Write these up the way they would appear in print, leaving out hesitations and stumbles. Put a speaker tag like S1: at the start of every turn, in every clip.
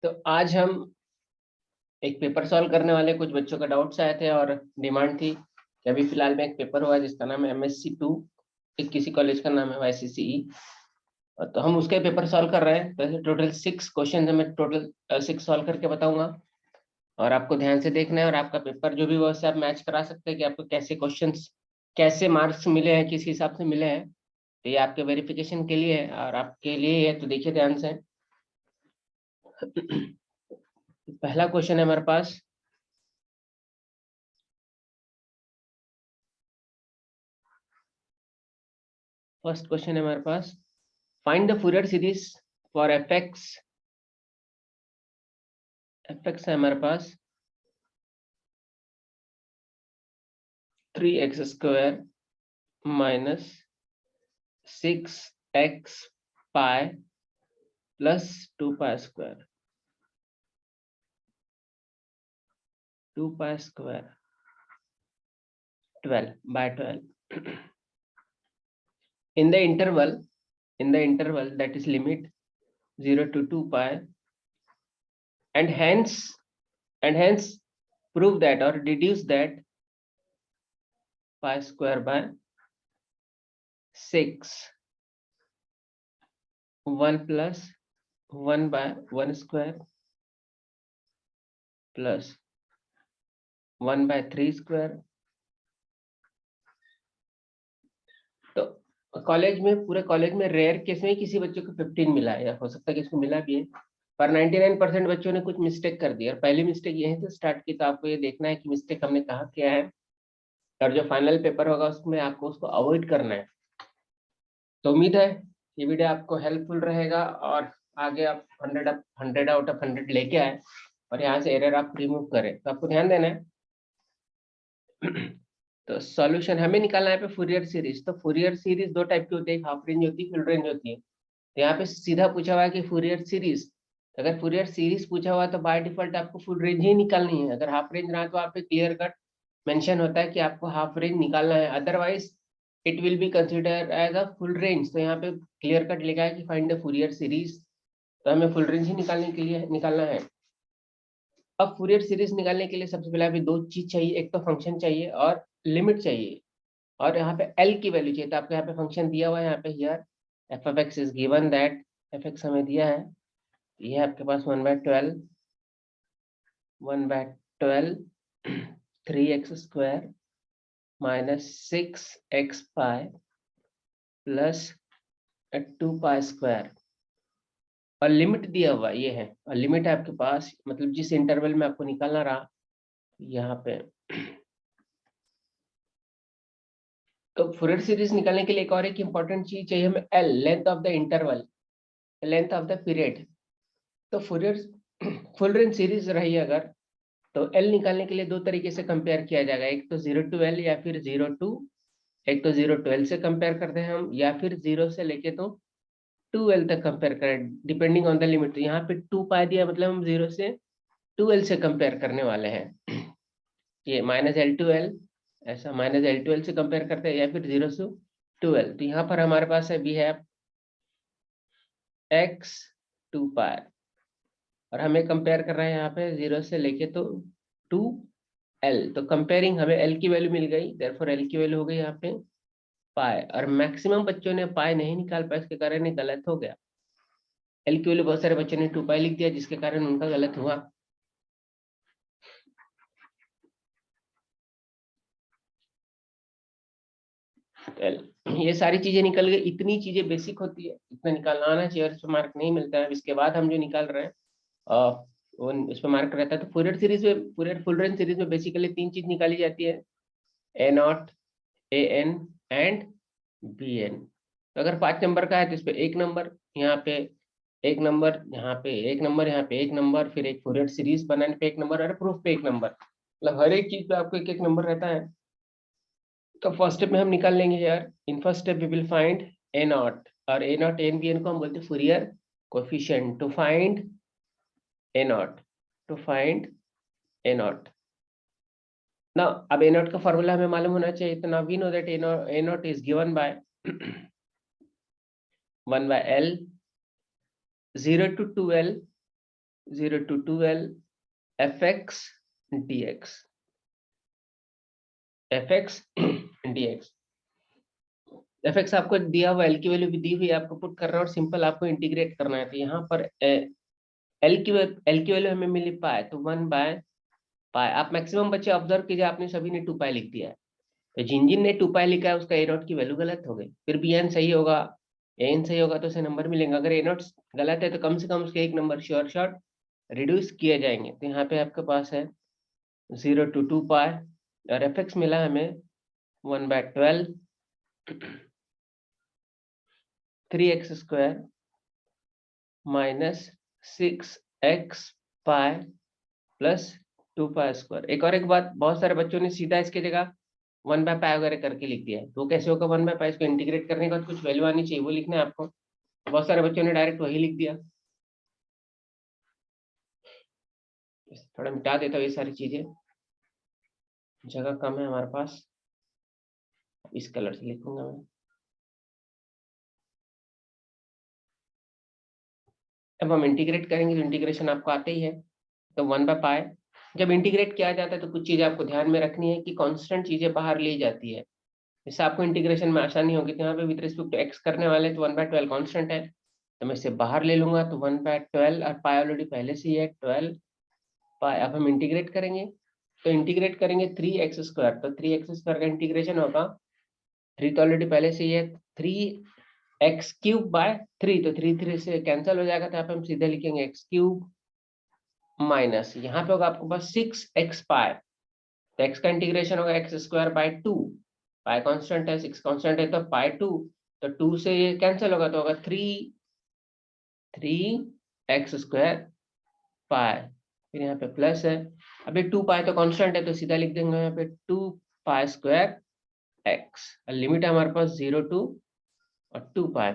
S1: तो आज हम एक पेपर सॉल्व करने वाले। कुछ बच्चों का डाउट्स आए थे और डिमांड थी कि अभी फिलहाल में एक पेपर हुआ जिसका नाम है MSc 2, एक किसी कॉलेज का नाम है YCCE। तो हम उसके पेपर सॉल्व कर रहे हैं। तो टोटल 6 क्वेश्चन है, मैं टोटल 6 सॉल्व करके बताऊंगा और आपको ध्यान से देखना है। और आपका पेपर जो भी वो उससे आप मैच करा सकते हैं कि आपको कैसे क्वेश्चंस, कैसे मार्क्स मिले हैं, किस हिसाब से मिले हैं। तो ये आपके वेरिफिकेशन के लिए है और आपके लिए है, तो देखिए ध्यान से। पहला क्वेश्चन है हमारे पास। फर्स्ट क्वेश्चन है हमारे पास, find the Fourier series for fx। fx है हमारे पास 3x² minus 6x pi plus 2 pi square. 2 pi square 12/12 in the interval that is limit 0 to 2 pi, and hence prove that or deduce that pi square by 6 1 plus 1 by 1 square plus 1 by 3 square. तो college में, पूरे college में rare case में किसी बच्चे को 15 मिला है, या हो सकता है कि इसको मिला भी है, पर 99% बच्चों ने कुछ मिस्टेक कर दी। और पहली मिस्टेक यहीं से स्टार्ट की, तो आपको ये देखना है कि मिस्टेक हमने कहाँ किया है और जो फाइनल पेपर होगा उसमें आपको उसको अवॉइड करना है। तो उम्मीद है ये वीडियो आपको हेल्पफुल रहेगा और आगे आप 100 आउट ऑफ 100 लेके आए और यहाँ से एरर आप रिमूव करें। तो आपको ध्यान देना है। तो सॉल्यूशन हमें निकालना है पे फूरियर सीरीज। तो फूरियर सीरीज दो टाइप की होती है, हाफ रेंज होती है, फुल रेंज होती है। तो यहाँ पे सीधा पूछा हुआ है कि फूरियर सीरीज। अगर फूरियर सीरीज पूछा हुआ है तो बाय डिफॉल्ट आपको फुल रेंज ही निकालनी है। अगर हाफ रेंज रहा तो आप पे क्लियर कट मेंशन होता है कि आपको हाफ रेंज निकालना है, otherwise it will be consider as a full range. तो यहाँ पे क्लियर कट लिखा है कि फाइंड द फूरियर सीरीज, तो हमें फुल रेंज ही निकालने के लिए निकालना है। अब फूरियर सीरीज निकालने के लिए सबसे पहले अभी दो चीज चाहिए, एक तो फंक्शन चाहिए और लिमिट चाहिए, और यहाँ पे एल की वैल्यू चाहिए। तो आपको यहाँ पे फंक्शन दिया हुआ है, यहाँ पे here F of x is given that F x हमें दिया है, ये है आपके पास 1/12 3x² minus 6x pi plus 2 pi square. और लिमिट दिया हुआ ये है, और लिमिट है आपके पास, मतलब जिस इंटरवल में आपको निकालना रहा यहाँ पे। तो फूरियर सीरीज निकालने के लिए एक और एक इंपॉर्टेंट चीज चाहिए हमें, L, length of the interval, length of the period. तो फूरियर फुल रेंज सीरीज रही अगर, तो एल निकालने के लिए दो तरीके से कंपेयर किया जाएगा, एक तो 0 to L या फिर 0 to, एक तो 0 to L से कंपेयर करते हैं हम, या फिर 0 से लेके तो 2L तक कंपेयर करें, डिपेंडिंग ऑन द लिमिट। तो यहाँ पे 2 पाई दिया, मतलब हम 0 से 2L से कंपेयर करने वाले हैं। ये -L to L, ऐसा -L to L से कंपेयर करते हैं, या फिर 0 से 2L। तो यहाँ पर हमारे पास है, वी हैव x 2 पाई, और हमें कंपेयर कर रहे हैं यहाँ पे 0 से लेके तो 2L। तो कंपेयरिंग हमें L की वैल्यू मिल गई, देयरफॉर L की वैल्यू हो गई यहाँ पे पाई। और मैक्सिमम बच्चों ने पाई नहीं निकाल पाए, इसके कारण ये गलत हो गया। L की वैल्यू बहुत सारे बच्चों ने 2 पाई लिख दिया, जिसके कारण उनका गलत हुआ। L, ये सारी चीजें निकल गई। इतनी चीजें बेसिक होती है, इतना निकालना आना चाहिए और इस पर मार्क नहीं मिलता है। इसके बाद हम जो निकाल रहे हैं वो इस पर मार्क रहता है। तो फूरियर सीरीज में, फूरियर फुल रेंज सीरीज में बेसिकली 3 चीज निकाली जाती है, A0, AN एंड BN। तो अगर 5 नंबर का है तो इस पे 1 नंबर, यहाँ पे 1 नंबर, यहाँ पे 1 नंबर, यहाँ पे 1 नंबर, फिर एक फूरियर सीरीज बनाने पे 1 नंबर और प्रूफ पे 1 नंबर, मतलब हर एक चीज पे आपको 1-1 नंबर रहता है। तो फर्स्ट स्टेप में हम निकाल लेंगे यार। In first step we will find A0, और A0 AN BN को हम बोलते हैं Fourier coefficient. To find A0, to find A0 ना। अब A0 का फॉर्मूला हमें मालूम होना चाहिए। तो now we know that A0 is given by 1 by L 0 to 2L fx dx fx आपको दिया हुआ L की वैल्यू भी दी हुई है, आपको पुट करना है और सिंपल आपको इंटीग्रेट करना है। तो यहाँ पर L की वैल्यू हमें मिली पाई, तो 1 बाय पाई। आप मैक्सिमम बच्चे ऑब्जर्व कीजिए, आपने सभी ने 2 पाई लिख दिया है। तो जिन ने 2 पाई लिखा है उसका ए नॉट की वैल्यू गलत हो गई, फिर बी एन सही होगा, एन सही होगा तो उसे नंबर मिलेंगे। अगर ए नॉट गलत है तो कम से कम उसके एक नंबर श्योर शॉट रिड्यूस किए जाएंगे। तो यहाँ पे आपके पास है 0 to 2 पाई और एफ एक्स मिला हमें 1 by 12 3x square minus 6x pi plus 2 pi square. एक बात, बहुत सारे बच्चों ने सीधा इसके जगह 1 बाय पाई वगैरह करके लिख दिया है, तो कैसे होगा 1 बाय पाई? इसको इंटीग्रेट करने के बाद कुछ वैल्यू आनी चाहिए, वो लिखना है आपको। बहुत सारे बच्चों ने डायरेक्ट वही लिख दिया। थोड़ा मिटा देता हूँ ये सारी चीजें, जगह कम है हमारे पास। इस कलर से लिखूंगा मैं। अब हम इंटीग्रेट करेंगे तो इंटीग्रेशन आपको आते ही है। तो 1 बाय पाई जब इंटीग्रेट किया जाता है तो कुछ चीजें आपको ध्यान में रखनी है कि कांस्टेंट चीजें बाहर ली जाती है, इससे आपको इंटीग्रेशन में आसानी होगी। तो यहाँ पे विद रिस्पेक्ट टू एक्स करने वाले तो 1 बाय 12 कांस्टेंट है, तो मैं इसे बाहर ले लूंगा। तो 1 बाय 12 और पाई ऑलरेडी पहले से ही है 12 पाई। अब हम इंटीग्रेट करेंगे, तो इंटीग्रेट करेंगे 3x स्क्वायर, तो 3x स्क्वायर का इंटीग्रेशन होगा, 3 तो ऑलरेडी पहले से ही है, 3x क्यूब बाय 3, तो 3 से कैंसिल हो जाएगा। तो यहाँ पे हम सीधे लिखेंगे x क्यूब माइनस, यहाँ पे होगा आपको पास 6x पाई, तो x का इंटीग्रेशन होगा x square by 2, pi constant है, 6 कांस्टेंट है, तो पाई 2, तो 2 से ये कैंसिल होगा तो होगा 3x स्क्वायर पाई, फिर यहाँ पे प्लस है। अभी 2 पाई तो कांस्टेंट है, तो सीधा लिख देंगे यहाँ पे 2 पाई स्क्वायर x। लिमिट है हमारे पास 0 to 2 पाई।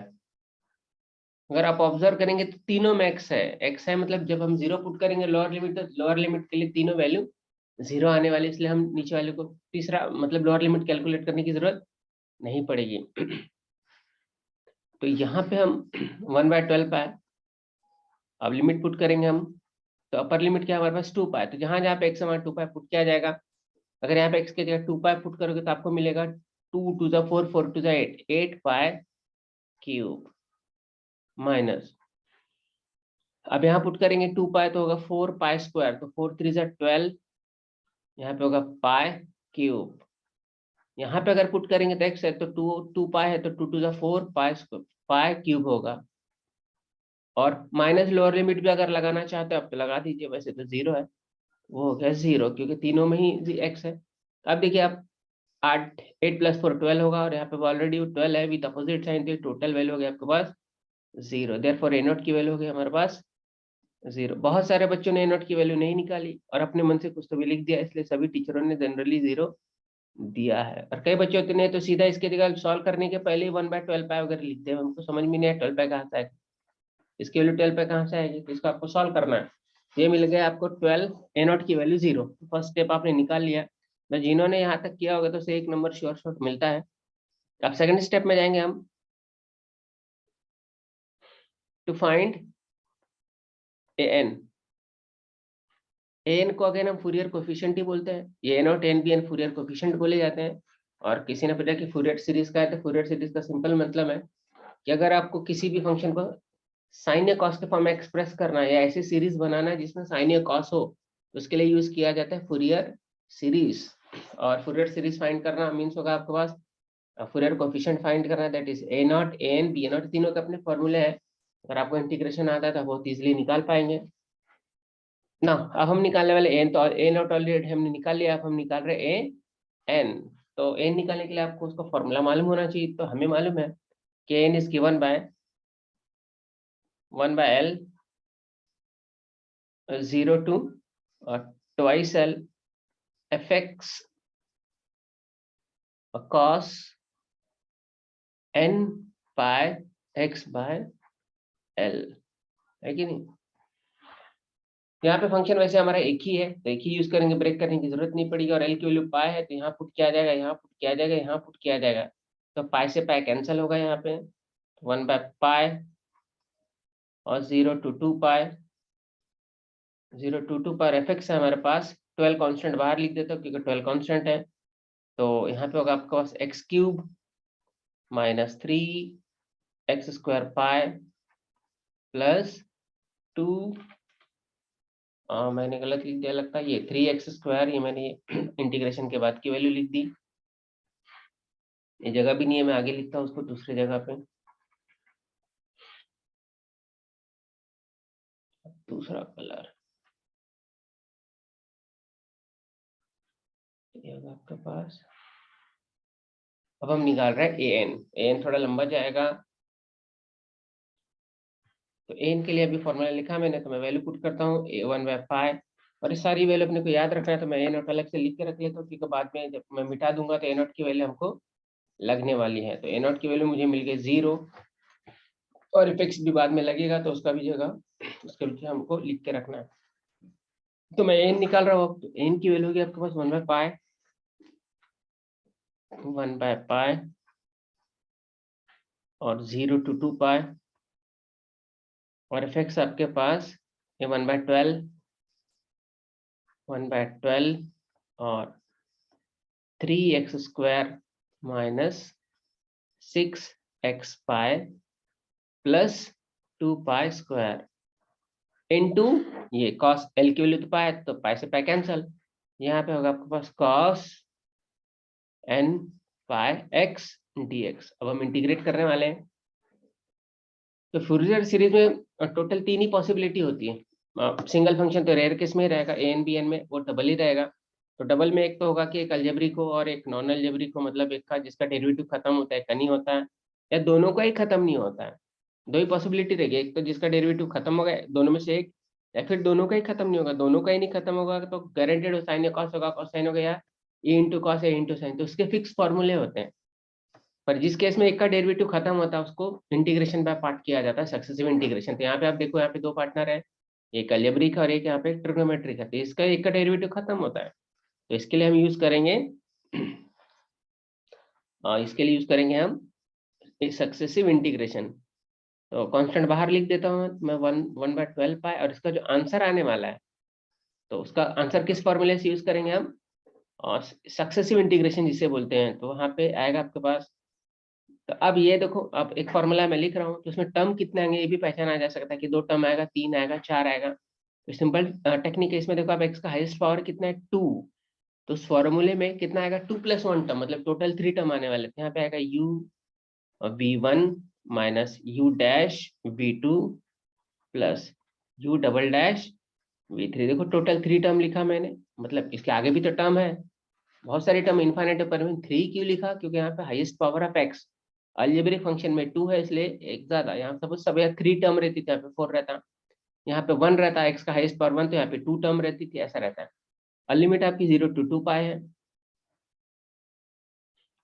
S1: अगर आप ऑब्जर्व करेंगे तो तीनों में x है, मतलब जब हम 0 पुट करेंगे लोअर लिमिट, तो लोअर लिमिट के लिए तीनों वैल्यू 0 आने वाली, इसलिए हम नीचे वाले को तीसरा मतलब लोअर लिमिट कैलकुलेट करने की जरूरत नहीं पड़ेगी। तो यहाँ पे हम 1 बाय 12 पाई, अब लिमिट पुट करेंगे हम, तो अपर लिमिट क्या है हमारे पास 2 पाई, तो जहां जहां पे x हमारा 2 पाई पुट किया जाएगा, अगर यहाँ पे x की जगह 2 पाई पुट करोगे तो आपको मिलेगा 2 to the 4 4 to the 8 pi cube minus, अब यहाँ पुट करेंगे 2 पाई तो होगा 4 पाई स्क्वायर, तो 4 3 जा 12, यहाँ पे होगा पाई क्यूब। यहाँ पे अगर पुट करेंगे तो x है तो 2 पाई है, तो 2 to the 4 पाई क्यूब होगा। और माइनस लोअर लिमिट भी अगर लगाना चाहते हो आप तो लगा दीजिए, वैसे तो 0 है, वो हो गया 0 क्योंकि तीनों में ही x है। अब देखिए आप 8 प्लस 4 12 होगा, और यहाँ पे ऑलरेडी 12 है विद अपोजिट साइन, तो टोटल वैल्यू हो गया आपके पास 0। देयरफॉर ए नॉट की वैल्यू हो गई हमारे पास 0। बहुत सारे बच्चों ने ए नॉट की वैल्यू नहीं निकाली और अपने मन से कुछ तो भी लिख दिया, इसलिए सभी टीचरों ने जनरली 0 दिया है। और कई बच्चों ने तो सीधा इसके जगह सॉल्व करने के पहले ही 1 बाय 12 पाई वगैरह लिखते हैं, हमको समझ में नहीं आया 12 पाई कहाँ से आएगा, इसकी वैल्यू 12 पाई कहाँ से आएगी, तो इसको आपको सॉल्व करना है। ये मिल गया आपको 12, ए नॉट की वैल्यू 0, फर्स्ट स्टेप आपने निकाल लिया। तो जिन्होंने यहाँ तक किया होगा तो उसे एक नंबर श्योर शॉट मिलता है। अब सेकंड स्टेप में जाएंगे हम, टू फाइंड एन को अगेन हम फूरियर कोफिशिएंट ही बोलते हैं, ये a naught n b n Fourier coefficient बोले जाते हैं। और किसी ने पूछा कि फूरियर सीरीज का है, तो फूरियर सीरीज का सिंपल मतलब है कि अगर आपको किसी भी फंक्शन को साइन या कॉस के फॉर्म में एक्सप्रेस करना है या ऐसी सीरीज बनाना है जिसमें साइन या कॉस हो, तो उसके लिए यूज किया जाता है फूरियर सीरीज। और फूरियर सीरीज फाइंड करना मीन्स होगा आपके पास फूरियर कोफिशिएंट फाइंड करना, that is a naught a n b a naught, तीनों के अपने फॉर्मूले हैं। अगर आपको इंटीग्रेशन आता है तो बहुत इजीली निकाल पाएंगे ना। अब हम निकालने वाले एन, तो ए नॉट ऑलरेडी हमने निकाल लिया, अब हम निकाल रहे ए एन। तो एन निकालने के लिए आपको उसका फॉर्मूला मालूम होना चाहिए, तो हमें मालूम है कि n is given by 1 by L 0 to twice L fx cos n pi x by L, है कि नहीं। यहाँ पे फंक्शन वैसे हमारा एक ही है, तो एक ही यूज करेंगे, ब्रेक करने की जरूरत नहीं पड़ेगी। और एल की वैल्यू पाई है, तो यहाँ पुट किया जाएगा, यहाँ पुट किया जाएगा, यहाँ पुट किया जाएगा, तो पाई से पाई कैंसिल होगा यहाँ पे, 1/π और 0 to 2π, 0 to 2π fx है हमारे पास। 12 कांस्टेंट बाहर लिख देता हूँ क्योंकि 12 कांस्टेंट है, तो यहाँ पे होगा आपके पास x³ माइनस 3x² पाई प्लस 2, मैंने गलत लिख दिया लगता है, ये 3x², ये मैंने इंटीग्रेशन के बाद की वैल्यू लिख दी, ये जगह भी नहीं है, मैं आगे लिखता हूँ उसको दूसरी जगह पे। दूसरा कलर ये होगा आपके पास। अब हम निकाल रहे हैं an थोड़ा लंबा जाएगा, तो an के लिए अभी फॉर्मूला लिखा मैंने, तो मैं वैल्यू पुट करता हूँ a1/π, और ये सारी वैल्यू अपने को याद रखना है, तो मैं a0 अलग से लिख के रख लेता हूँ क्योंकि बाद में जब मैं मिटा दूंगा तो a0 की वैल्यू हमको लगने वाली है। तो a0 की वैल्यू मुझे मिल गई 0, और इफेक्ट्स भी बाद में लगेगा तो उसका भी जगह उसके पीछे हमको लिख के रखना है। तो मैं n निकाल रहा हूँ, तो n की वैल्यू होगी आपके पास 1/π और 0 to 2π, और इफेक्ट्स आपके पास ये 1/12 और 3x² minus 6x π plus 2π² into ये cos l की वैल्यू तो पाए, तो पाई से पाई कैंसल, यहाँ पे होगा आपके पास cos n pi x dx। अब हम इंटीग्रेट करने वाले हैं, तो फूरियर सीरीज में टोटल 3 ही पॉसिबिलिटी होती है। सिंगल फंक्शन तो रेयर केस में ही रहेगा, an bn में वो डबल ही रहेगा। तो डबल में एक तो होगा कि एक अलजेब्रिक को और एक नॉन अलजेब्रिक को, मतलब एक का जिसका डेरिवेटिव खत्म होता है, का नहीं होता है, या दोनों का ही खत्म नहीं होता है। दो ही पॉसिबिलिटी रहेगी, एक तो जिसका डेरिवेटिव खत्म होगा दोनों में से एक, या फिर दोनों का ही खत्म नहीं होगा। दोनों का ही नहीं खत्म होगा तो गारंटेड साइन या कॉस होगा, कॉस साइन होगा, या ए इंटू कॉस या इंटू साइन, तो उसके फिक्स फॉर्मूले होते हैं। पर जिस केस में एक का डेरिवेटिव खत्म होता है उसको इंटीग्रेशन बाय पार्ट किया जाता है, सक्सेसिव इंटीग्रेशन। तो यहाँ पे आप देखो, यहाँ पे दो पार्टनर है, एक अलजेब्रिक और एक यहाँ पे ट्रिग्नोमेट्रिक है, तो इसका एक का डेरिवेटिव खत्म होता है, तो इसके लिए हम यूज करेंगे हम सक्सेसिव इंटीग्रेशन। तो कांस्टेंट बाहर लिख देता हूँ मैं 1/12π, और इसका जो आंसर आने वाला है, तो उसका आंसर किस फॉर्मूले से यूज करेंगे हम, और सक्सेसिव इंटीग्रेशन जिसे बोलते हैं, तो वहाँ पे आएगा आपके पास। तो अब ये देखो, अब एक फॉर्मूला मैं लिख रहा हूँ, तो उसमें टर्म कितने आएंगे ये भी पहचाना जा सकता है कि 2 टर्म आएगा, 3 आएगा, 4 आएगा। तो सिंपल टेक्निक है इसमें, देखो आप x का हाईएस्ट पावर कितना है 2, तो उस फॉर्मूले में कितना आएगा 2 + 1 टर्म, मतलब टोटल 3 टर्म आने वाले थे। यहाँ पे आएगा u v1 minus u dash v2 plus u double dash v3। देखो टोटल 3 टर्म लिखा मैंने, मतलब इसके आगे भी तो टर्म है, बहुत सारी टर्म इनफाइनाइट पर 3 क्यों लिखा, क्योंकि यहाँ पे highest power of x algebraic function में 2 है, इसलिए एक ज्यादा। यहाँ सपोज सब यहाँ 3 टर्म रहती थी, यहाँ पे 4 रहता, यहाँ पे 1 रहता है, x का हाईएस्ट पावर 1, तो यहाँ पे 2 टर्म रहती थी, ऐसा रहता है। लिमिट आपकी 0 to 2π है,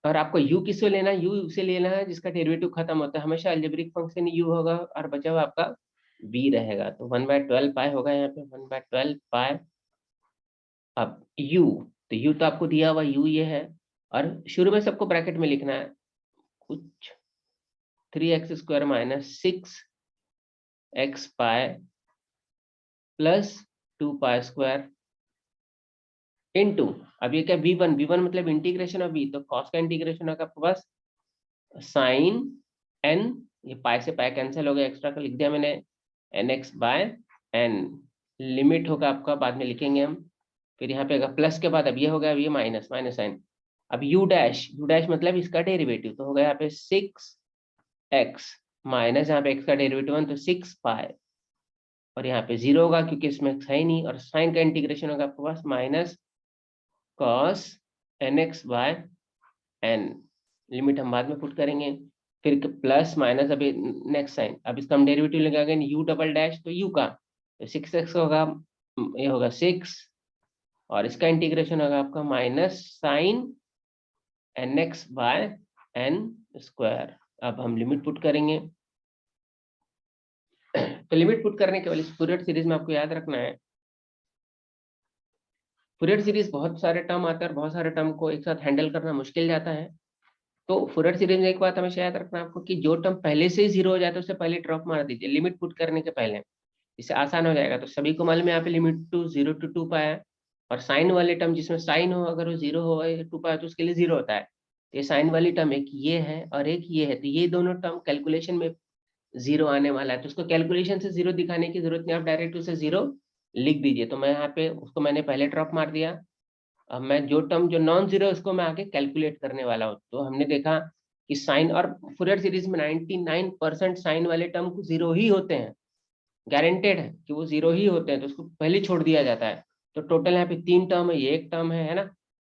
S1: और आपको u किससे लेना है, u उसे लेना है जिसका डेरिवेटिव खत्म होता है, हमेशा अलजेब्रिक फंक्शन u होगा और बचा हुआ आपका v रहेगा। तो 1/12π होगा यहाँ पे 1/12π। अब u, तो u तो आपको दिया हुआ u ये है, और शुरू में सबको ब्रैकेट में लिखना है कुछ 3x² minus 6x π plus 2π² into, अब ये क्या v1 मतलब इंटीग्रेशन ऑफ v, तो कॉस का इंटीग्रेशन होगा आपके पास साइन n, ये पाई से पाई कैंसिल हो गया, एक्स्ट्रा का लिख दिया मैंने nx/n। लिमिट होगा आपका, बाद में लिखेंगे हम। फिर यहाँ पे अगर प्लस के बाद अब ये होगा, अब ये माइनस साइन। अब u डैश मतलब इसका डेरिवेटिव, तो होगा यहाँ पे 6x माइनस यहाँ पे x का डेरिवेटिव 1, तो 6π, और यहाँ पे 0 होगा क्योंकि इसमें x है नहीं, और साइन का इंटीग्रेशन होगा आपके पास माइनस cos nx/n। लिमिट हम बाद में पुट करेंगे। फिर प्लस माइनस, अभी नेक्स्ट साइन, अब इसका हम डेरिवेटिव लगाएंगे u डबल डैश, तो u का तो 6x होगा, ये होगा 6, और इसका इंटीग्रेशन होगा आपका माइनस साइन nx/n²। अब हम लिमिट पुट करेंगे, तो लिमिट पुट करने के बाद इस फूरियर सीरीज में आपको याद रखना है, फूरियर सीरीज बहुत सारे टर्म आते हैं और बहुत सारे टर्म को एक साथ हैंडल करना मुश्किल जाता है। तो फूरियर सीरीज में एक बात हमेशा याद रखना आपको कि जो टर्म पहले से ही जीरो हो जाए तो उसे पहले ड्रॉप मार दीजिए लिमिट पुट करने के पहले, इससे आसान हो जाएगा। तो सभी को मालूम है यहाँ पे लिमिट टू 0 to 2 पाया है, और साइन वाले टर्म जिसमें साइन हो अगर वो 0 हो या 2 पाया तो उसके लिए 0 होता है। तो ये साइन वाली टर्म एक ये है और एक ये है, तो ये दोनों टर्म कैलकुलेशन में 0 आने वाला है, तो उसको कैलकुलेशन से 0 दिखाने की जरूरत नहीं, आप डायरेक्ट उसे 0 लिख दीजिए। तो मैं यहाँ पे उसको मैंने पहले ड्रॉप मार दिया। अब मैं जो टर्म जो नॉन जीरो है उसको मैं आगे कैलकुलेट करने वाला हूँ। तो हमने देखा कि साइन और फूरियर सीरीज में 99% साइन वाले टर्म को 0 ही होते हैं, गारंटेड है कि वो 0 ही होते हैं, तो उसको पहले छोड़ दिया जाता है। तो टोटल यहाँ पे 3 टर्म है, ये एक टर्म है ना,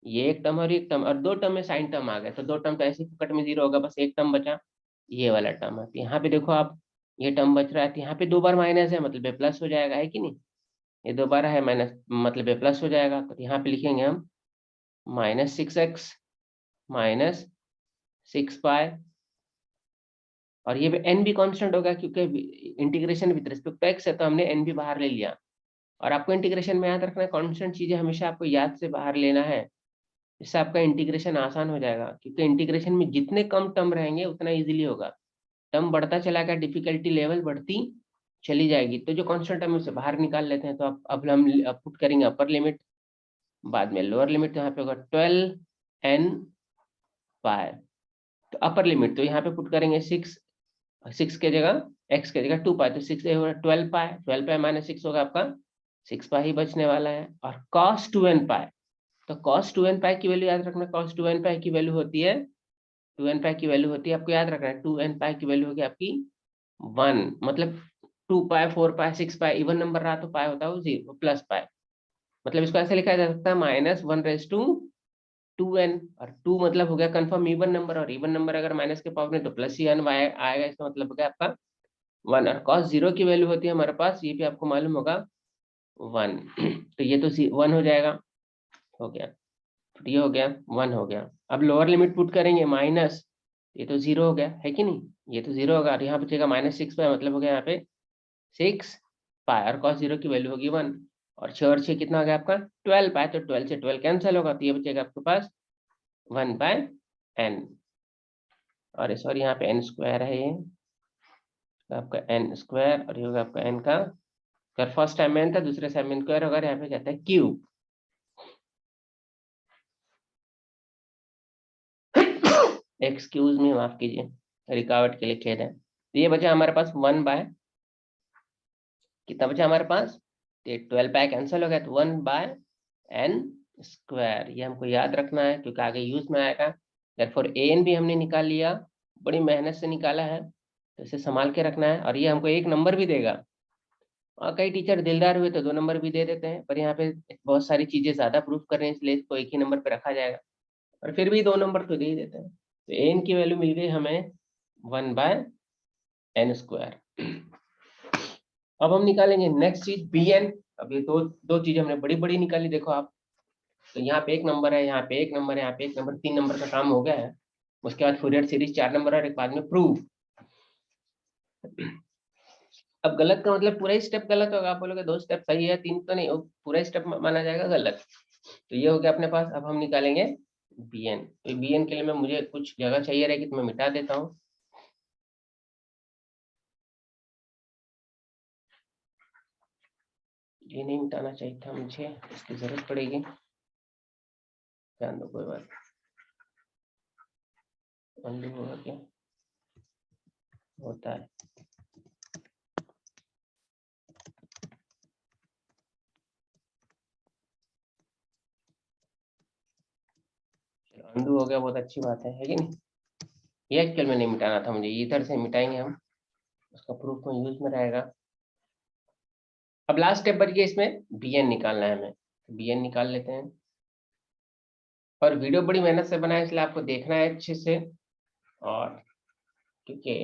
S1: ये एक टर्म और एक टर्म, और 2 टर्म में साइन टर्म आ गया, तो 2 टर्म तो ऐसे फुकट में 0 होगा, बस एक टर्म बचा, ये वाला टर्म है। तो यहाँ पे देखो आप, ये टर्म बच रहा है, तो यहाँ पे 2 बार माइनस है मतलब ये प्लस हो जाएगा, है कि नहीं, ये 2 बार है माइनस मतलब ये प्लस हो जाएगा। तो यहाँ पे लिखेंगे हम -6x -6 पाई, और ये एन भी कांस्टेंट होगा क्योंकि integration with respect to x है, तो हमने एन भी बाहर ले लिया। और आपको इंटीग्रेशन में याद रखना है, कांस्टेंट चीजें हमेशा आपको याद से बाहर लेना है, इससे आपका इंटीग्रेशन आसान हो जाएगा, क्योंकि इंटीग्रेशन में जितने कम टर्म रहेंगे उतना इजीली होगा। टर्म बढ़ता चला गया, डिफिकल्टी लेवल बढ़ती चली जाएगी, तो जो कांस्टेंट टर्म उसे बाहर निकाल लेते हैं। तो अब हम पुट करेंगे अपर लिमिट, बाद में लोअर लिमिट, तो यहाँ पे होगा 12n पाई। तो अपर लिमिट तो यहाँ पे पुट करेंगे 6 के जगह, x के जगह 2 पाई, तो 6 होगा 12 पाई, 12 पाई माइनस 6 होगा आपका 6 पाई ही बचने वाला है। और cos 2n पाई, तो cos 2n पाई की वैल्यू याद रखना, cos 2n पाई की वैल्यू होती है, 2n पाई की वैल्यू होती है, आपको याद रखना है 2n पाई की वैल्यू होगी आपकी 1, मतलब 2 पाई 4 पाई 6 पाई इवन नंबर रहा तो पाई होता है वो 0 प्लस पाई, मतलब इसको ऐसे लिखा जा सकता है -1/2n, और 2 मतलब हो गया कंफर्म इवन नंबर, और इवन नंबर अगर माइनस के पावर में तो प्लस ही n आएगा, इसका मतलब हो गया आपका 1। और cos 0 की वैल्यू होती है हमारे पास, ये भी आपको मालूम होगा 1 तो ये तो 1 हो जाएगा, हो गया, तो ये हो गया 1 हो गया। अब लोअर लिमिट पुट करेंगे माइनस, ये तो 0 हो गया है कि नहीं, ये तो 0 होगा, और यहाँ बचेगा -6 पाई, मतलब हो गया यहाँ पे 6 पाई, और cos 0 की वैल्यू होगी 1, और 6 और 6 कितना हो गया आपका 12 पाई, तो 12 से 12 कैंसिल होगा, तो ये बचेगा आपके पास 1/n, और सॉरी यहाँ पे n स्क्वायर है, ये आपका n स्क्वायर, और ये होगा आपका n का, अगर फर्स्ट टाइम में n था दूसरे टाइम में स्क्वायर होगा, यहाँ पे कहता है क्यूब। एक्सक्यूज मी, माफ कीजिए, रिकावट के लिए खेद है। तो ये बचा हमारे पास 1 बाय, कितना बचा हमारे पास, 12 बाय कैंसिल हो गया, तो 1/n स्क्वायर, ये हमको याद रखना है क्योंकि आगे यूज में आएगा। देयरफॉर an भी हमने निकाल लिया, बड़ी मेहनत से निकाला है, तो इसे संभाल के रखना है, और ये हमको एक नंबर भी देगा। और कई टीचर दिलदार हुए तो 2 नंबर भी दे देते हैं, पर यहाँ पे बहुत सारी चीजें ज्यादा प्रूफ कर रहे हैं, इसलिए इसको एक ही नंबर पे रखा जाएगा, और फिर भी 2 नंबर तो दे ही देते हैं। तो एन की वैल्यू मिल गई हमें 1/n स्क्वायर। अब हम निकालेंगे नेक्स्ट चीज bn। अब ये दो चीजें हमने बड़ी बड़ी निकाली, देखो आप, तो यहाँ पे एक नंबर है, यहाँ पे एक नंबर है, यहाँ पे एक नंबर, 3 नंबर का काम हो गया है। उसके बाद फूरियर सीरीज 4 नंबर और एक बाद में प्रूफ। अब गलत का मतलब पूरा ही स्टेप गलत होगा, आप बोलोगे 2 स्टेप सही है 3 तो नहीं, पूरा स्टेप माना जाएगा गलत। तो ये हो गया अपने पास। अब हम निकालेंगे bn। तो bn के लिए मैं, मुझे कुछ जगह चाहिए रहेगी तो मैं मिटा देता हूँ। ये नहीं मिटाना चाहिए था मुझे, इसकी जरूरत पड़ेगी, ध्यान दो, कोई बात, अंडू होगा क्या होता है। अंडू हो गया, बहुत अच्छी बात है कि नहीं। ये एक्चुअल में नहीं मिटाना था मुझे, इधर से मिटाएंगे हम, उसका प्रूफ में यूज में रहेगा। अब लास्ट स्टेप बच गया, इसमें bn निकालना है हमें, bn निकाल लेते हैं। और वीडियो बड़ी मेहनत से बनाया, इसलिए आपको देखना है अच्छे से, और क्योंकि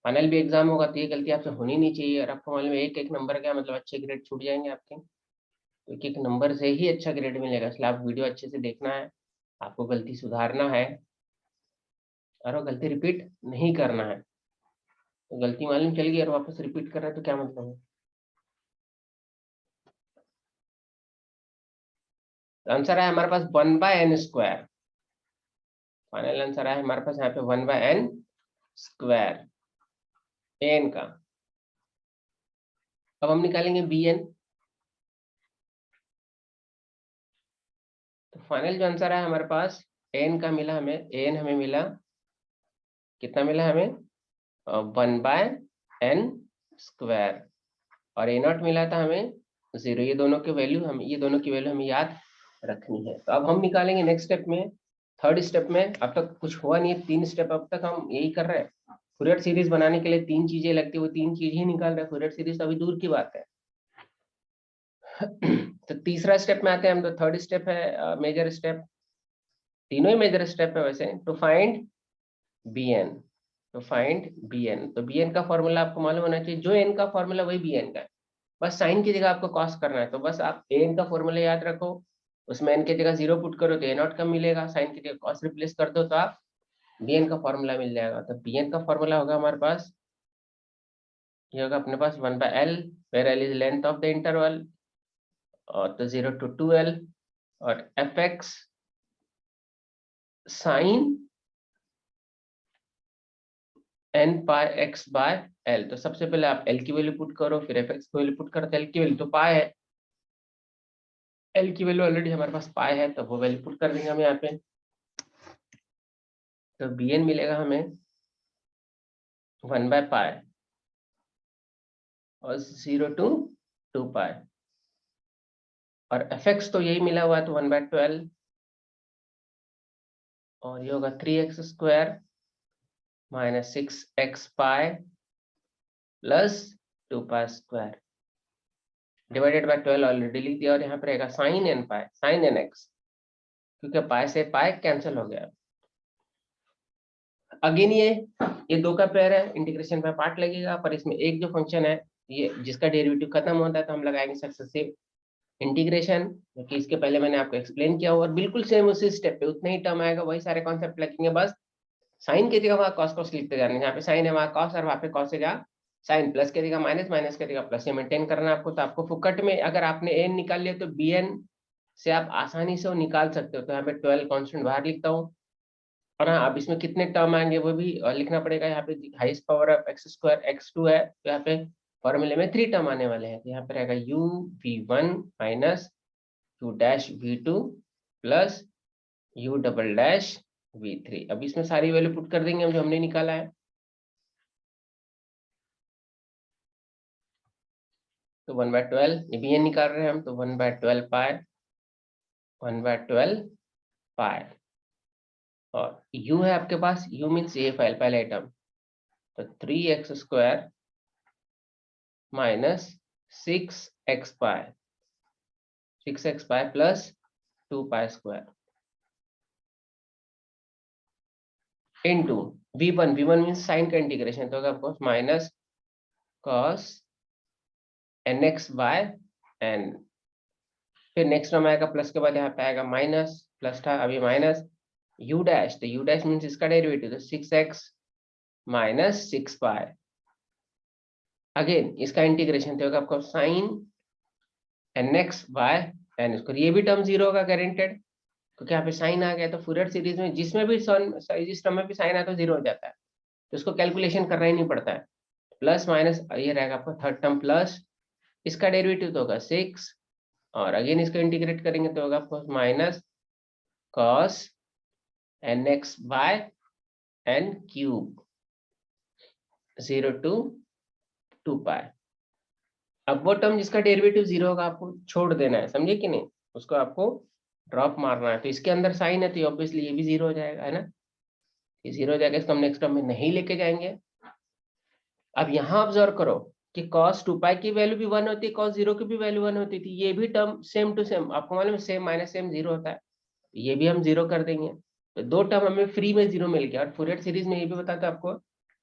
S1: फाइनल भी एग्जाम होगा तो ये गलती आपसे होनी नहीं चाहिए, और आपको मालूम है एक एक नंबर का मतलब अच्छे ग्रेड छूट जाएंगे आपके, तो एक एक नंबर से ही अच्छा ग्रेड मिलेगा, इसलिए आप वीडियो अच्छे से देखना है, आपको गलती सुधारना है, और वो गलती रिपीट नहीं करना है। तो गलती मालूम चल गई और वापस रिपीट कर रहे हैं तो क्या मतलब है। तो आंसर है हमारे पास 1/n स्क्वायर। फाइनल आंसर आया हमारे पास यहाँ पे 1/n स्क्वायर an का। अब हम निकालेंगे bn। तो फाइनल जो आंसर है हमारे पास an का मिला हमें, an हमें मिला कितना मिला हमें 1/n स्क्वायर और a0 मिला था हमें 0। ये दोनों की वैल्यू हमें याद रखनी है। तो अब हम निकालेंगे नेक्स्ट स्टेप में, थर्ड स्टेप में। अब तक कुछ हुआ नहीं है, 3 स्टेप अब तक हम यही कर रहे हैं। फूरियर सीरीज बनाने के लिए 3 चीजें लगती है, वो 3 चीज ही निकाल रहे हैं। फूरियर सीरीज तो अभी दूर की बात है। तो तीसरा स्टेप में आते हैं हम। तो थर्ड स्टेप है मेजर स्टेप, तीनों ही मेजर स्टेप है वैसे। टू फाइंड bn, तो फाइंड bn। तो bn का फॉर्मूला आपको मालूम होना चाहिए, जो n का फॉर्मूला वही bn का है। बस साइन की जगह आपको कॉस करना है। तो बस आप an का फॉर्मूला याद रखो, उसमें n की जगह 0 पुट करो तो a0 कम मिलेगा, साइन की जगह कॉस रिप्लेस कर दो तो आप bn का फॉर्मूला मिल जाएगा। तो bn का फॉर्मूला होगा हमारे पास, ये होगा अपने पास 1/l, where l is length of the interval, और तो 0 to 2l, और fx sine n pi x by l। तो सबसे पहले आप l की वैल्यू पुट करो, फिर fx की वैल्यू पुट करो। तो l की वैल्यू तो पाई है, l की वैल्यू ऑलरेडी हमारे पास पाई है, तो वो वैल्यू पुट कर देंगे हम यहाँ पे। तो bn मिलेगा हमें 1/पाई और 0 to 2 पाई, और fx तो यही मिला हुआ है, तो 1/12, और ये होगा 3x square minus 6x pi plus 2 pi square divided by 12 already लिख दिया। और यहाँ पर रहेगा साइन n पाई, साइन nx, क्योंकि पाई से पाई कैंसिल हो गया। अगेन ये दो का पेयर है, इंटीग्रेशन पे पार्ट लगेगा, पर इसमें एक जो फंक्शन है ये जिसका डेरिवेटिव खत्म होता है तो हम लगाएंगे सक्सेसिव इंटीग्रेशन, क्योंकि इसके पहले मैंने आपको एक्सप्लेन किया हुआ। और बिल्कुल सेम उसी स्टेप पे उतना ही टर्म आएगा, वही सारे कॉन्सेप्ट लगेंगे, बस साइन की जगह वहाँ कॉस कॉस लिखते जाने, यहाँ पे साइन है वहाँ कॉस, और वहाँ पे कॉस है जहाँ साइन, प्लस की जगह माइनस, माइनस की जगह प्लस, ये मेंटेन करना आपको। तो आपको फुकट में अगर आपने एन निकाल लिया तो bn से आप आसानी से वो निकाल सकते हो। तो यहाँ पे 12 कॉन्स्टेंट बाहर लिखता हूँ, और हाँ अब इसमें कितने टर्म आएंगे वो भी लिखना पड़ेगा। यहाँ पे highest power of x square x2 है, तो यहाँ पे फॉर्मूले में 3 टर्म आने वाले हैं। तो यहाँ पे रहेगा u v1 minus u dash v2 plus u double dash v3। अब इसमें सारी वैल्यू पुट कर देंगे हम जो हमने निकाला है। तो 1/12 ये bn निकाल रहे हैं हम, तो 1/12 पाई, 1/12 पाई, और u है आपके पास, u मीन्स ये फाइल पहले आइटम, तो 3x square minus 6x pi, 6x pi plus 2 pi square into v1, v1 means sine का इंटीग्रेशन, तो आपको minus cos nx by n। फिर नेक्स्ट टर्म आएगा प्लस के बाद यहाँ पे आएगा माइनस, प्लस था अभी माइनस u डैश, तो u डैश मीन्स इसका डेरिवेटिव, तो 6x माइनस 6 पाई, अगेन इसका इंटीग्रेशन, तो आपको साइन nx बाय n। इसको ये भी टर्म 0 होगा गारंटेड, क्योंकि यहाँ पे साइन आ गया। तो फूरियर सीरीज में जिसमें भी जिस टर्म में भी साइन आया तो 0 हो जाता है, तो इसको कैलकुलेशन करना ही नहीं पड़ता है। प्लस माइनस ये रहेगा आपका थर्ड टर्म, प्लस इसका डेरिवेटिव तो होगा 6, और अगेन इसको इंटीग्रेट करेंगे तो होगा आपको minus cos nx by n cube 0 to 2 pi. अब वो टर्म जिसका डेरिवेटिव 0 होगा आपको छोड़ देना है, समझे कि नहीं, उसको आपको ड्रॉप मारना है। तो इसके अंदर साइन है तो ऑब्वियसली ये भी 0 हो जाएगा, है ना, ये 0 हो जाएगा, इसको हम नेक्स्ट टर्म में नहीं लेके जाएंगे। अब यहाँ ऑब्जर्व करो कि cos 2 पाई की वैल्यू भी 1 होती है, cos 0 की भी वैल्यू 1 होती थी, ये भी टर्म सेम टू सेम, आपको मालूम है सेम माइनस सेम 0 होता है, ये भी हम 0 कर देंगे। तो दो टर्म हमें फ्री में 0 मिल गया। और फूरियर सीरीज में ये भी बताता है आपको,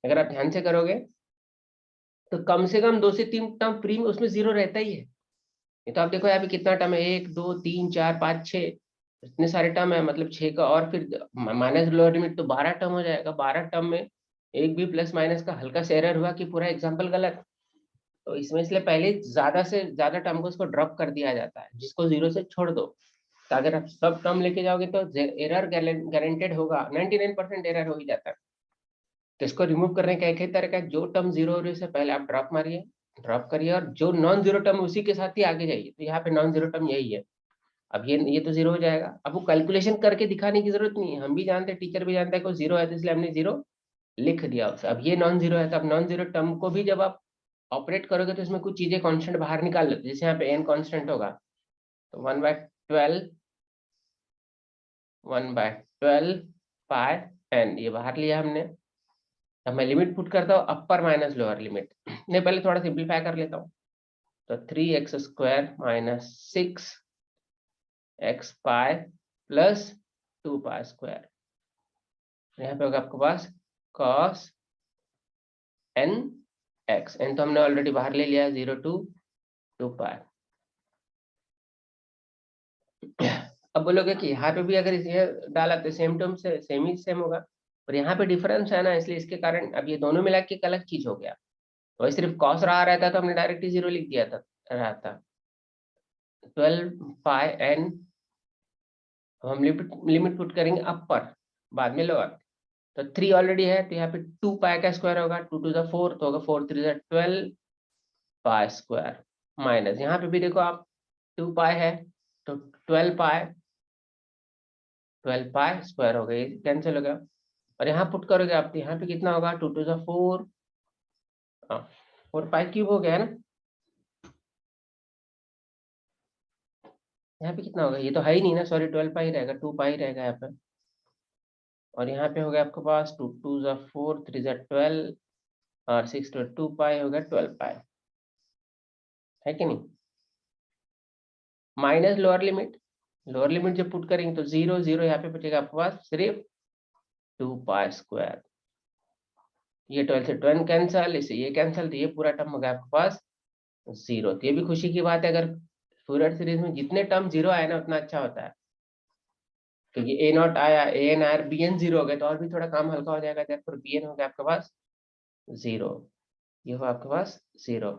S1: अगर आप ध्यान से करोगे तो कम से कम 2 से 3 टर्म फ्री में उसमें 0 रहता ही है। ये तो आप देखो यहाँ पे कितना टर्म है, 1 2 3 4 5 6, इतने सारे टर्म है, मतलब 6 का, और फिर माइनस लोअर लिमिट तो 12 टर्म हो जाएगा। 12 टर्म में एक भी प्लस माइनस का हल्का सा एरर हुआ कि पूरा एग्जाम्पल गलत, तो इसमें इसलिए पहले ज्यादा से ज्यादा टर्म को उसको ड्रॉप कर दिया जाता है, जिसको 0 से छोड़ दो, तो अगर आप सब टर्म लेके जाओगे तो एरर गारंटेड होगा, 99% एरर हो ही जाता है। तो इसको रिमूव करने का एक ही तरीका है, जो टर्म जीरो हो रही है उससे पहले आप ड्रॉप मारिए, ड्रॉप करिए, और जो नॉन जीरो टर्म उसी के साथ ही आगे जाइए। तो यहाँ पे नॉन जीरो टर्म यही है। अब ये तो जीरो हो जाएगा। अब वो कैलकुलेशन करके दिखाने की जरूरत नहीं है, हम भी जानते हैं, टीचर भी जानता है कि जीरो है, तो इसलिए हमने जीरो लिख दिया उसे। अब ये नॉन जीरो है, तो अब नॉन जीरो टर्म को भी जब आप ऑपरेट करोगे तो इसमें कुछ चीजें कांस्टेंट बाहर निकाल लेते, जैसे यहाँ पे एन कांस्टेंट होगा, तो 1/12 पाई एन ये बाहर लिया हमने। अब मैं लिमिट पुट करता हूँ, अपर माइनस लोअर लिमिट। नहीं, पहले थोड़ा सिंप्लीफाई कर लेता हूँ। तो 3x² minus 6x pi plus 2 pi square. यहाँ पे होगा आपके पास cos n x, n तो हमने ऑलरेडी बाहर ले लिया है, 0 to 2 पाई। अब बोलोगे कि यहाँ पे भी अगर इसे डाला तो सेम टर्म से सेम ही सेम होगा, और यहाँ पे डिफरेंस है ना, इसलिए इसके कारण अब ये दोनों मिला के एक अलग चीज हो गया। तो सिर्फ कॉस रहा रहता तो हमने डायरेक्टली जीरो लिख दिया था, रहा था 12 पाई एन। हम लिमिट पुट करेंगे अपर, बाद में लोअर। तो 3 ऑलरेडी है, तो यहाँ पे 2 पाई का स्क्वायर होगा, 2 to the 4 तो होगा 4 3 12 पाई स्क्वायर, माइनस यहाँ पे भी देखो आप 2 पाई है तो 12 पाई स्क्वायर हो गई, कैंसिल हो गया। और यहाँ पुट करोगे आप, तो यहाँ पे कितना होगा, 2 to the 4, 4 पाई क्यूब हो गया है ना। यहाँ पे कितना होगा, ये तो है ही नहीं ना, सॉरी 12 पाई रहेगा, 2 पाई रहेगा यहाँ पे। और यहाँ पे हो गया आपके पास 2 2 4 3 12 और 6 2 पाई हो गया 12 पाई, है कि नहीं। माइनस लोअर लिमिट जब पुट करेंगे तो 0 0 यहाँ पे बचेगा आपके पास सिर्फ 2 पाई स्क्वायर। ये 12 से 12 कैंसल, इसे ये कैंसल, तो ये पूरा टर्म हो गया आपके पास 0। तो ये भी खुशी की बात है, अगर फूरियर सीरीज में जितने टर्म 0 आए ना उतना अच्छा होता है। तो ये ए नॉट आया, ए एन आया, बी एन 0 हो गए तो और भी थोड़ा काम हल्का हो जाएगा। फिर बी एन हो गया आपके पास 0, ये हुआ आपके पास 0।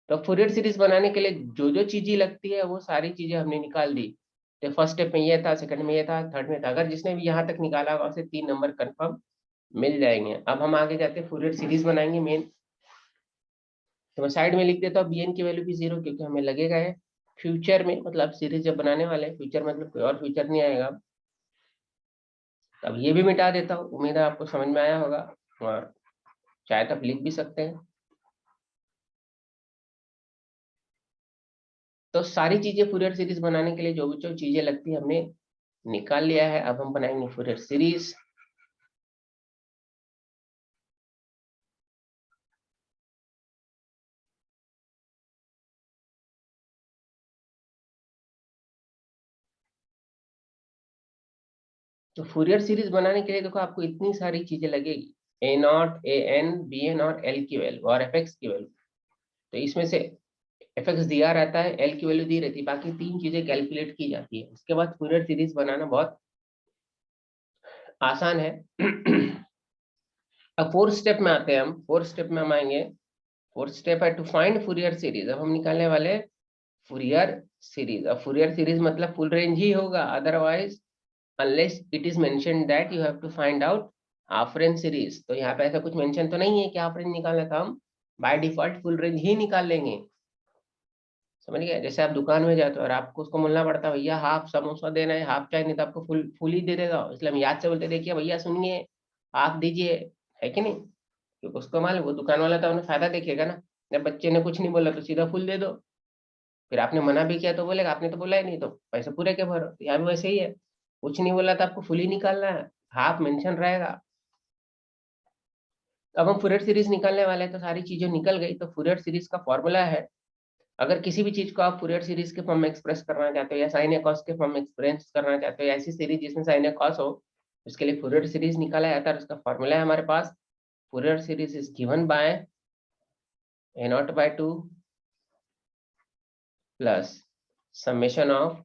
S1: तो फूरियर सीरीज बनाने के लिए जो जो चीजें लगती है वो सारी चीजें हमने निकाल दी। तो फर्स्ट स्टेप में ये था, सेकंड में ये था, थर्ड में था। अगर जिसने भी यहाँ तक निकाला होगा उसे 3 नंबर कंफर्म मिल जाएंगे। अब हम आगे जाते हैं, फूरियर सीरीज बनाएंगे मेन। तो मैं साइड में लिख देता हूँ बी एन की वैल्यू भी 0, क्योंकि हमें लगेगा है फ्यूचर में, मतलब सीरीज जब बनाने वाले हैं, फ्यूचर मतलब कोई और फ्यूचर नहीं आएगा। अब ये भी मिटा देता हूँ, उम्मीद है आपको समझ में आया होगा, और चाहे तो आप लिख भी सकते हैं। तो सारी चीजें फूरियर सीरीज बनाने के लिए जो जो चीजें लगती है हमने निकाल लिया है। अब हम बनाएंगे फूरियर सीरीज। तो फूरियर सीरीज बनाने के लिए देखो आपको इतनी सारी चीजें लगेगी, a naught, a n, b n और एल की वैल्यू और एफ एक्स की वैल्यू। तो इसमें से एफ एक्स दिया रहता है, एल की वैल्यू दी रहती है, बाकी 3 चीजें कैलकुलेट की जाती है। उसके बाद फूरियर सीरीज बनाना बहुत आसान है। अब फोर्थ स्टेप में आते हैं हम। फोर्थ स्टेप में हम आएंगे, फोर्थ स्टेप है टू फाइंड फूरियर सीरीज। अब हम निकालने वाले फूरियर सीरीज। अब फूरियर सीरीज मतलब फुल रेंज ही होगा, otherwise unless it is mentioned that you have to find out half range series. तो यहाँ पे ऐसा कुछ मेंशन तो नहीं है कि हाफ रेंज निकालना, था हम बाय डिफॉल्ट फुल रेंज ही निकाल लेंगे। समझ गए, जैसे आप दुकान में जाते हो और आपको उसको बोलना पड़ता है भैया हाफ समोसा देना है, हाफ चाय, नहीं तो आपको फुल फुल ही दे देगा। इसलिए हम याद से बोलते, देखिए भैया सुनिए हाफ दीजिए, है कि नहीं। क्योंकि उसको मालूम, वो दुकान वाला तो उन्हें फायदा देखेगा ना। जब बच्चे ने कुछ नहीं बोला तो सीधा फुल दे दो, फिर आपने मना भी किया तो बोलेगा आपने तो बोला ही नहीं, तो पैसे पूरे के भरो। तो यहाँ भी वैसे ही है, कुछ नहीं बोला तो आपको फुल ही निकालना है, हाफ मेंशन रहेगा। अब हम फूरियर सीरीज निकालने वाले हैं, तो सारी चीजें निकल गई। तो फूरियर सीरीज का फॉर्मूला है, अगर किसी भी चीज को आप फूरियर सीरीज के फॉर्म में एक्सप्रेस करना चाहते हो, या साइन ए कॉस के फॉर्म में एक्सप्रेस करना चाहते हो, या ऐसी सीरीज जिसमें साइन ए कॉस हो, उसके लिए फूरियर सीरीज निकाला जाता है। उसका फॉर्मूला है हमारे पास, Fourier series is given by a naught by 2 plus summation of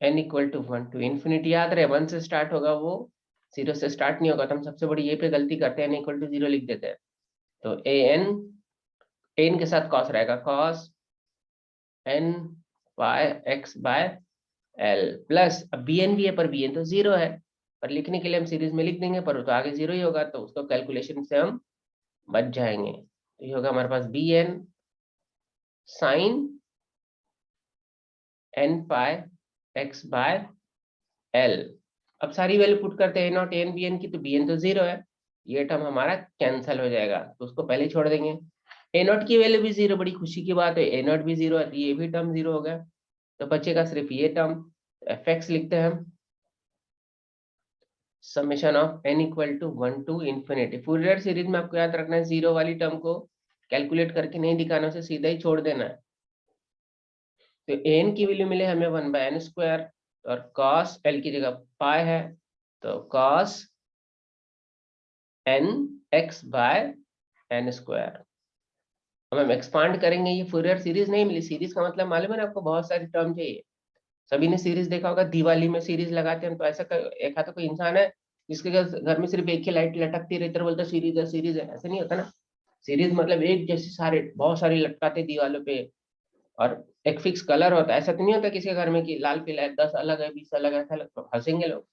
S1: n equal to 1 to infinity. याद रहे 1 से स्टार्ट होगा, वो 0 से स्टार्ट नहीं होगा। तो हम सबसे बड़ी ये पे गलती करते हैं, n इक्वल टू 0 लिख देते हैं। तो एन के साथ कॉस रहेगा, cos n pi x by L plus, अब बी एन भी है पर बी एन तो 0 है, पर लिखने के लिए हम सीरीज में लिख देंगे, पर तो आगे 0 ही होगा, तो उसको कैलकुलेशन से हम बच जाएंगे। तो ये होगा हमारे पास b n sine n pi x by l. अब सारी वैल्यू पुट करते हैं, नॉट एन बी एन की, तो बी एन तो 0 है, ये टर्म हमारा कैंसिल हो जाएगा, तो उसको पहले छोड़ देंगे। ए नॉट की वैल्यू भी 0, बड़ी खुशी की बात है, ए नॉट भी 0 है, तो ये भी टर्म 0 हो गया, तो बचेगा सिर्फ ये टर्म। एफ एक्स लिखते हैं हम, summation of n equal to 1 to infinity. Fourier series में आपको याद रखना है, 0 वाली टर्म को कैलकुलेट करके नहीं दिखाना, उसे सीधा ही छोड़ देना है। तो एन की वैल्यू मिले हमें 1/n², और cos एल की जगह पाई है, तो cos n x bye n²। अब हम एक्सपांड करेंगे, ये फूरियर सीरीज नहीं मिली, सीरीज का मतलब मालूम है ना आपको, बहुत सारी टर्म चाहिए। सभी ने सीरीज देखा होगा, दिवाली में सीरीज लगाते हैं, तो ऐसा एक आता कोई इंसान है जिसके घर में सिर्फ एक ही लाइट लटकती रहती है, बोलता सीरीज है सीरीज है, ऐसा नहीं होता ना। सीरीज मतलब एक जैसे सारे बहुत सारी लटकाते दीवालों पे, और एक फिक्स कलर होता है, ऐसा तो नहीं होता किसी के घर में कि लाल पीला है, 10 अलग है 20 अलग है, ऐसा तो हंसेंगे लोग।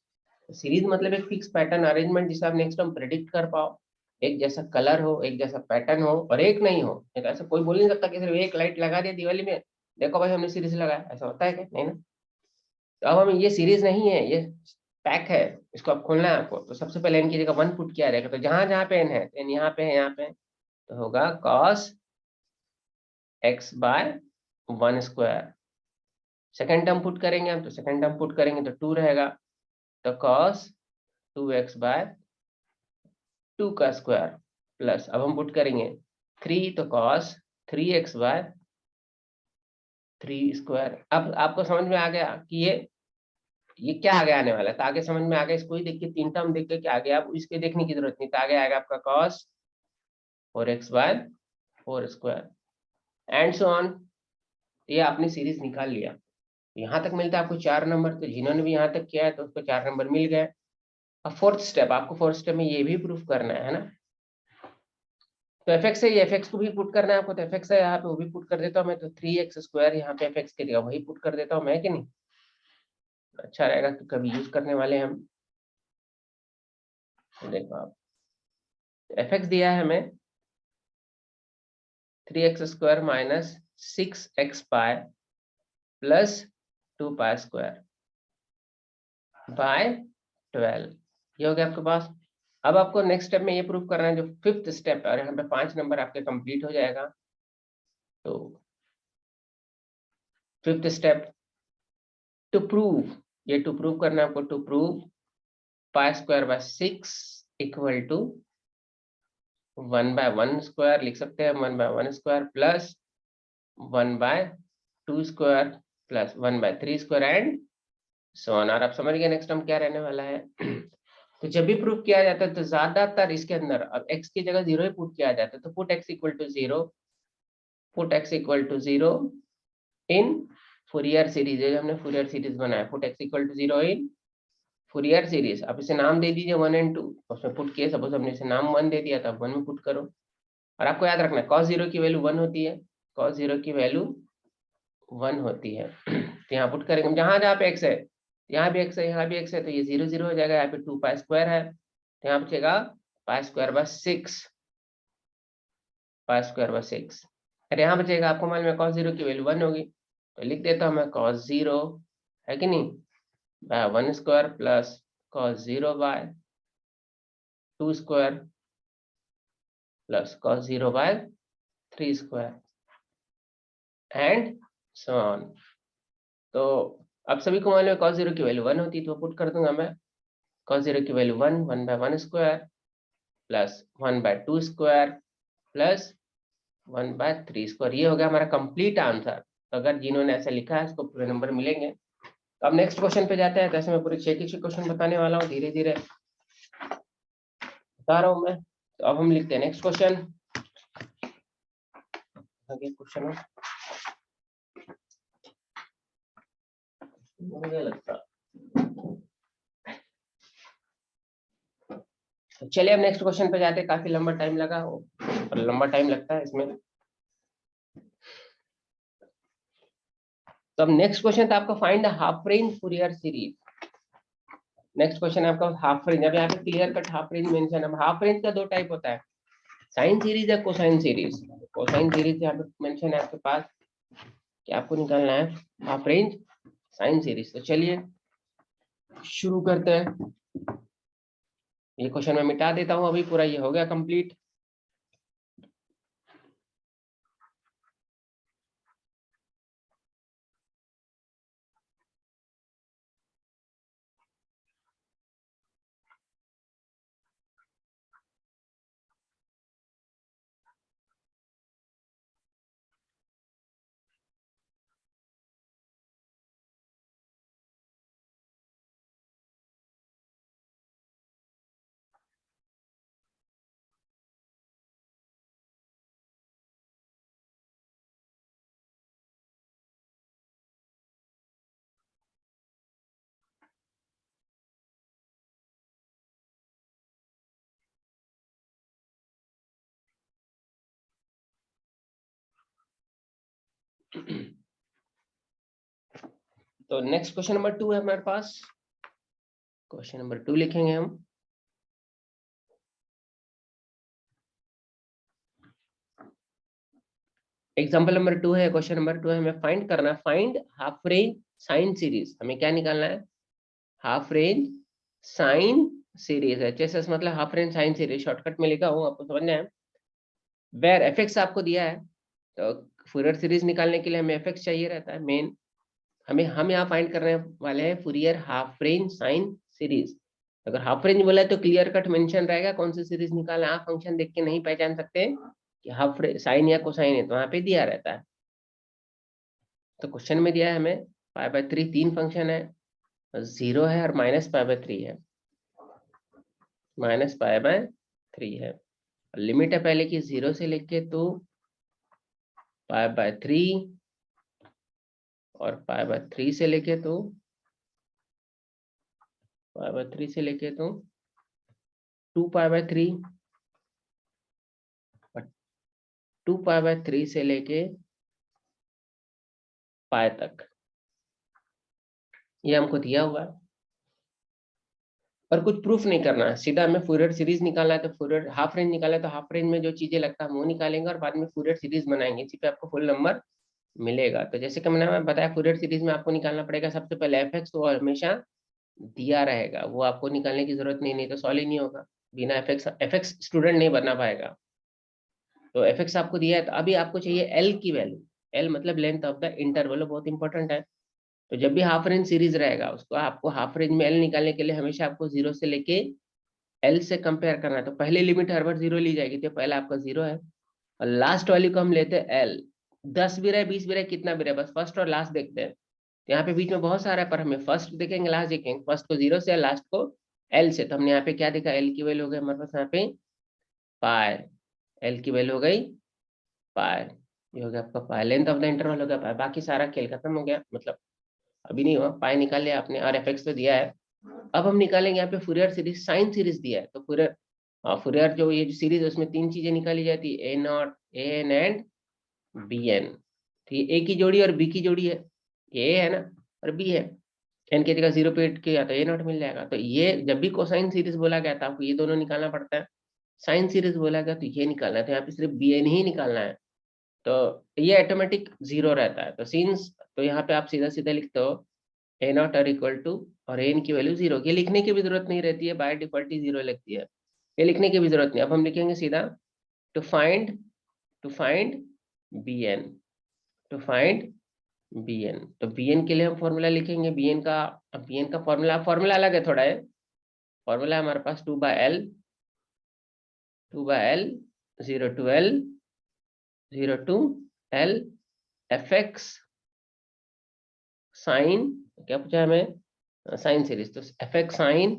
S1: सीरीज मतलब एक फिक्स पैटर्न अरेंजमेंट, जिसे आप नेक्स्ट टाइम प्रेडिक्ट कर पाओ, एक जैसा कलर हो, एक जैसा पैटर्न हो, और एक नहीं हो। एक ऐसा कोई बोल नहीं सकता कि सिर्फ एक लाइट लगा दिया दिवाली में, देखो भाई हमने सीरीज लगाया, ऐसा होता है क्या? नहीं ना। तो अब हम, ये सीरीज नहीं है, ये पैक है, इसको आप खोलना है आपको। तो सबसे पहले एन की जगह 1 पुट किया जाएगा, तो जहां जहां पे एन है, एन यहाँ पे है, यहाँ पे है, तो होगा cos x by 1²। Second term put करेंगे हम, तो सेकेंड टर्म पुट करेंगे तो 2 रहेगा, तो cos 2x बाय 2 का स्क्वायर, प्लस अब हम पुट करेंगे 3, तो cos 3x बाय 3²। अब आपको समझ में आ गया कि ये क्या आगे आने वाला है, तो आगे समझ में आ गया, इसको ही देख के, तीन टर्म देख के क्या आगे, आप इसके देखने की जरूरत नहीं, तो आगे आएगा आपका cos 4x by 4² and so on. ये आपने सीरीज निकाल लिया, यहाँ तक मिलता है आपको 4 नंबर, तो जिन्होंने भी यहाँ तक किया है तो उसको 4 नंबर मिल गए। अब फोर्थ स्टेप, आपको फोर्थ स्टेप में ये भी प्रूफ करना है ना। तो एफ एक्स है, ये एफ एक्स को भी पुट करना है आपको, तो एफ एक्स है यहाँ पे, वो भी पुट कर देता हूँ मैं, तो 3x² यहाँ पे एफ एक्स की जगह वही पुट कर देता हूँ मैं, कि नहीं? अच्छा रहेगा कि कभी यूज करने वाले हम। तो देखो आप, एफ एक्स दिया है हमें 3x² minus 6x pi plus 2 pi square by 12, ये हो गया आपके पास। अब आपको नेक्स्ट स्टेप में ये प्रूव करना है, जो फिफ्थ स्टेप है, और यहाँ पे 5 नंबर आपके कंप्लीट हो जाएगा। तो फिफ्थ स्टेप, टू प्रूव, ये टू प्रूव करना है आपको, to prove π² by 6 equal to 1/1² लिख सकते हैं, 1/1² plus 1/2² plus 1/3² and so on. और आप समझ गए नेक्स्ट टर्म क्या रहने वाला है। तो जब भी प्रूफ किया जाता है तो ज्यादातर इसके अंदर अब x की जगह 0 ही पुट किया जाता है, तो पुट x इक्वल टू 0, पुट x equal to 0 in Fourier series, हमने फूरियर सीरीज बनाया, put x equal to 0 in Fourier series. आप इसे नाम दे दीजिए 1 and 2, उसमें पुट किए, सपोज हमने इसे नाम 1 दे दिया, तो 1 में पुट करो। और आपको याद रखना है cos 0 की वैल्यू 1 होती है, cos 0 की वैल्यू 1 होती है। तो यहाँ पुट करेंगे, जहां जहां पे x है, यहाँ भी x है, यहाँ भी x है, तो ये 0 0 हो जाएगा, यहाँ पे 2π² है, तो यहाँ बचेगा π² बाय 6, π² बाय 6। अरे यहाँ बचेगा, आपको मालूम है cos 0 की वैल्यू 1 होगी, तो लिख देता हूँ मैं cos 0 है कि नहीं, by 1² plus cos 0 by 2² plus cos 0 by 3² and so on. तो अब सभी को मालूम है cos 0 की वैल्यू 1 होती है, तो पुट कर दूंगा मैं cos 0 की वैल्यू 1, 1/1² प्लस 1/2² प्लस 1/3²। ये हो गया हमारा कंप्लीट आंसर। तो अगर जिन्होंने ऐसा लिखा है उसको पूरे नंबर मिलेंगे। तो अब नेक्स्ट क्वेश्चन पे जाते हैं। जैसे मैं पूरे 6 के 6 क्वेश्चन बताने वाला हूँ, धीरे धीरे बता रहा हूँ मैं। तो अब हम लिखते हैं नेक्स्ट क्वेश्चन। आगे क्वेश्चन है, मुझे लगता, तो चलिए अब नेक्स्ट क्वेश्चन पे जाते हैं। काफी लंबा टाइम लगा, और लंबा टाइम लगता है इसमें। तो अब नेक्स्ट क्वेश्चन था आपका find the half range Fourier series. Next question है आपका हाफ रेंज। अब यहाँ पे clear cut half range mention. अब हाफ रेंज का दो टाइप होता है, साइन सीरीज या कोसाइन सीरीज। कोसाइन सीरीज यहाँ पे मेंशन है आपके पास कि आपको निकालना है हाफ रेंज साइन सीरीज। तो चलिए शुरू करते हैं। ये क्वेश्चन मैं मिटा देता हूँ, अभी पूरा ये हो गया कंप्लीट। तो नेक्स्ट क्वेश्चन नंबर 2 है हमारे पास। क्वेश्चन नंबर 2 लिखेंगे हम। एग्जाम्पल नंबर 2 है, क्वेश्चन नंबर 2 है, हमें फाइंड करना है find half range sine series. हमें क्या निकालना है? हाफ रेंज साइन सीरीज है। जैसे मतलब half range sine series shortcut में लिखा हूँ, आपको समझना है। वेर एफ एक्स आपको दिया है, तो फूरियर सीरीज निकालने के लिए हमें एफ एक्स चाहिए रहता है मेन। हम यहाँ फाइंड करने वाले हैं Fourier half range sine series. अगर हाफ रेंज बोला है तो क्लियर कट मेंशन रहेगा कौन सी सीरीज निकालना है। आप फंक्शन देख के नहीं पहचान सकते कि हाफ साइन या कोसाइन है, तो वहाँ पे दिया रहता है। तो क्वेश्चन में दिया है हमें π/3 तीन फंक्शन है, 0 है और -π/3 है। -π/3 है। लिमिट है पहले की 0 से लेके तो π/3 और π/3 से लेके तो π/3 से लेके तो 2π/3 और 2π/3 से लेके पाए तक, ये हमको दिया हुआ है। और कुछ प्रूफ नहीं करना है, सीधा हमें फूरियर सीरीज निकालना है। तो फूरियर हाफ रेंज निकाला है तो हाफ रेंज में जो चीजें लगता है हम वो निकालेंगे और बाद में फूरियर सीरीज बनाएंगे, इसी पे आपको फुल नंबर मिलेगा। तो जैसे कि मैंने बताया फूरियर सीरीज में आपको निकालना पड़ेगा सबसे पहले एफ एक्स, तो हमेशा दिया रहेगा, वो आपको निकालने की जरूरत नहीं तो सॉल्व ही नहीं होगा। बिना एफ एक्स स्टूडेंट नहीं बनना पाएगा। तो एफ एक्स आपको दिया है, तो अभी आपको चाहिए एल की वैल्यू। एल मतलब लेंथ ऑफ द इंटरवल, बहुत इंपॉर्टेंट है। तो जब भी हाफ रेंज सीरीज रहेगा उसको आपको हाफ रेंज में एल निकालने के लिए हमेशा आपको 0 से लेके एल से कंपेयर करना है। तो पहले लिमिट हर बार 0 ली जाएगी, तो पहला आपका 0 है और लास्ट वाली को हम लेते हैं एल। 10 भी रहे 20 भी रहे कितना भी रहे, बस फर्स्ट और लास्ट देखते हैं। तो यहाँ पे बीच में बहुत सारा है, पर हमें फर्स्ट देखेंगे लास्ट देखेंगे। फर्स्ट को 0 से, लास्ट को एल से। तो हमने यहाँ पे क्या देखा, एल की वैल्यू हो गई हमारे पास यहाँ पे पाई। एल की वैल्यू हो गई पाई, ये हो गया आपका पाई। लेंथ ऑफ द इंटरवल हो गया पाई। बाकी सारा खेल खत्म हो गया, मतलब अभी नहीं हुआ। पाई निकाल लिया आपने और एफ एक्स तो दिया है। अब हम निकालेंगे यहाँ पे फूरियर सीरीज साइन सीरीज दिया है। तो फूरियर जो ये जो सीरीज है उसमें तीन चीजें निकाली जाती है, A0 AN एंड BN। तो ये ए की जोड़ी और बी की जोड़ी है, ए है ना और बी है। एन की जगह 0 पे इट किया तो A0 मिल जाएगा। तो ये जब भी कोसाइन सीरीज बोला गया था आपको ये दोनों निकालना पड़ता है। साइन सीरीज बोला गया तो ये निकालना है, तो यहाँ पे सिर्फ BN ही निकालना है। तो ये ऑटोमेटिक 0 रहता है। तो सीन्स, तो यहाँ पे आप सीधा सीधा लिखते हो A0 आर इक्वल टू, और एन की वैल्यू 0। ये लिखने की भी जरूरत नहीं रहती है, बाय डिफॉल्ट ही 0 लगती है, ये लिखने की भी जरूरत नहीं। अब हम लिखेंगे सीधा to find BN, to find BN। तो BN के लिए हम फॉर्मूला लिखेंगे। BN का फॉर्मूला अलग है थोड़ा है। फॉर्मूला है हमारे पास 2/L 0 to L fx sine, क्या पूछा हमें, साइन सीरीज। तो fx sine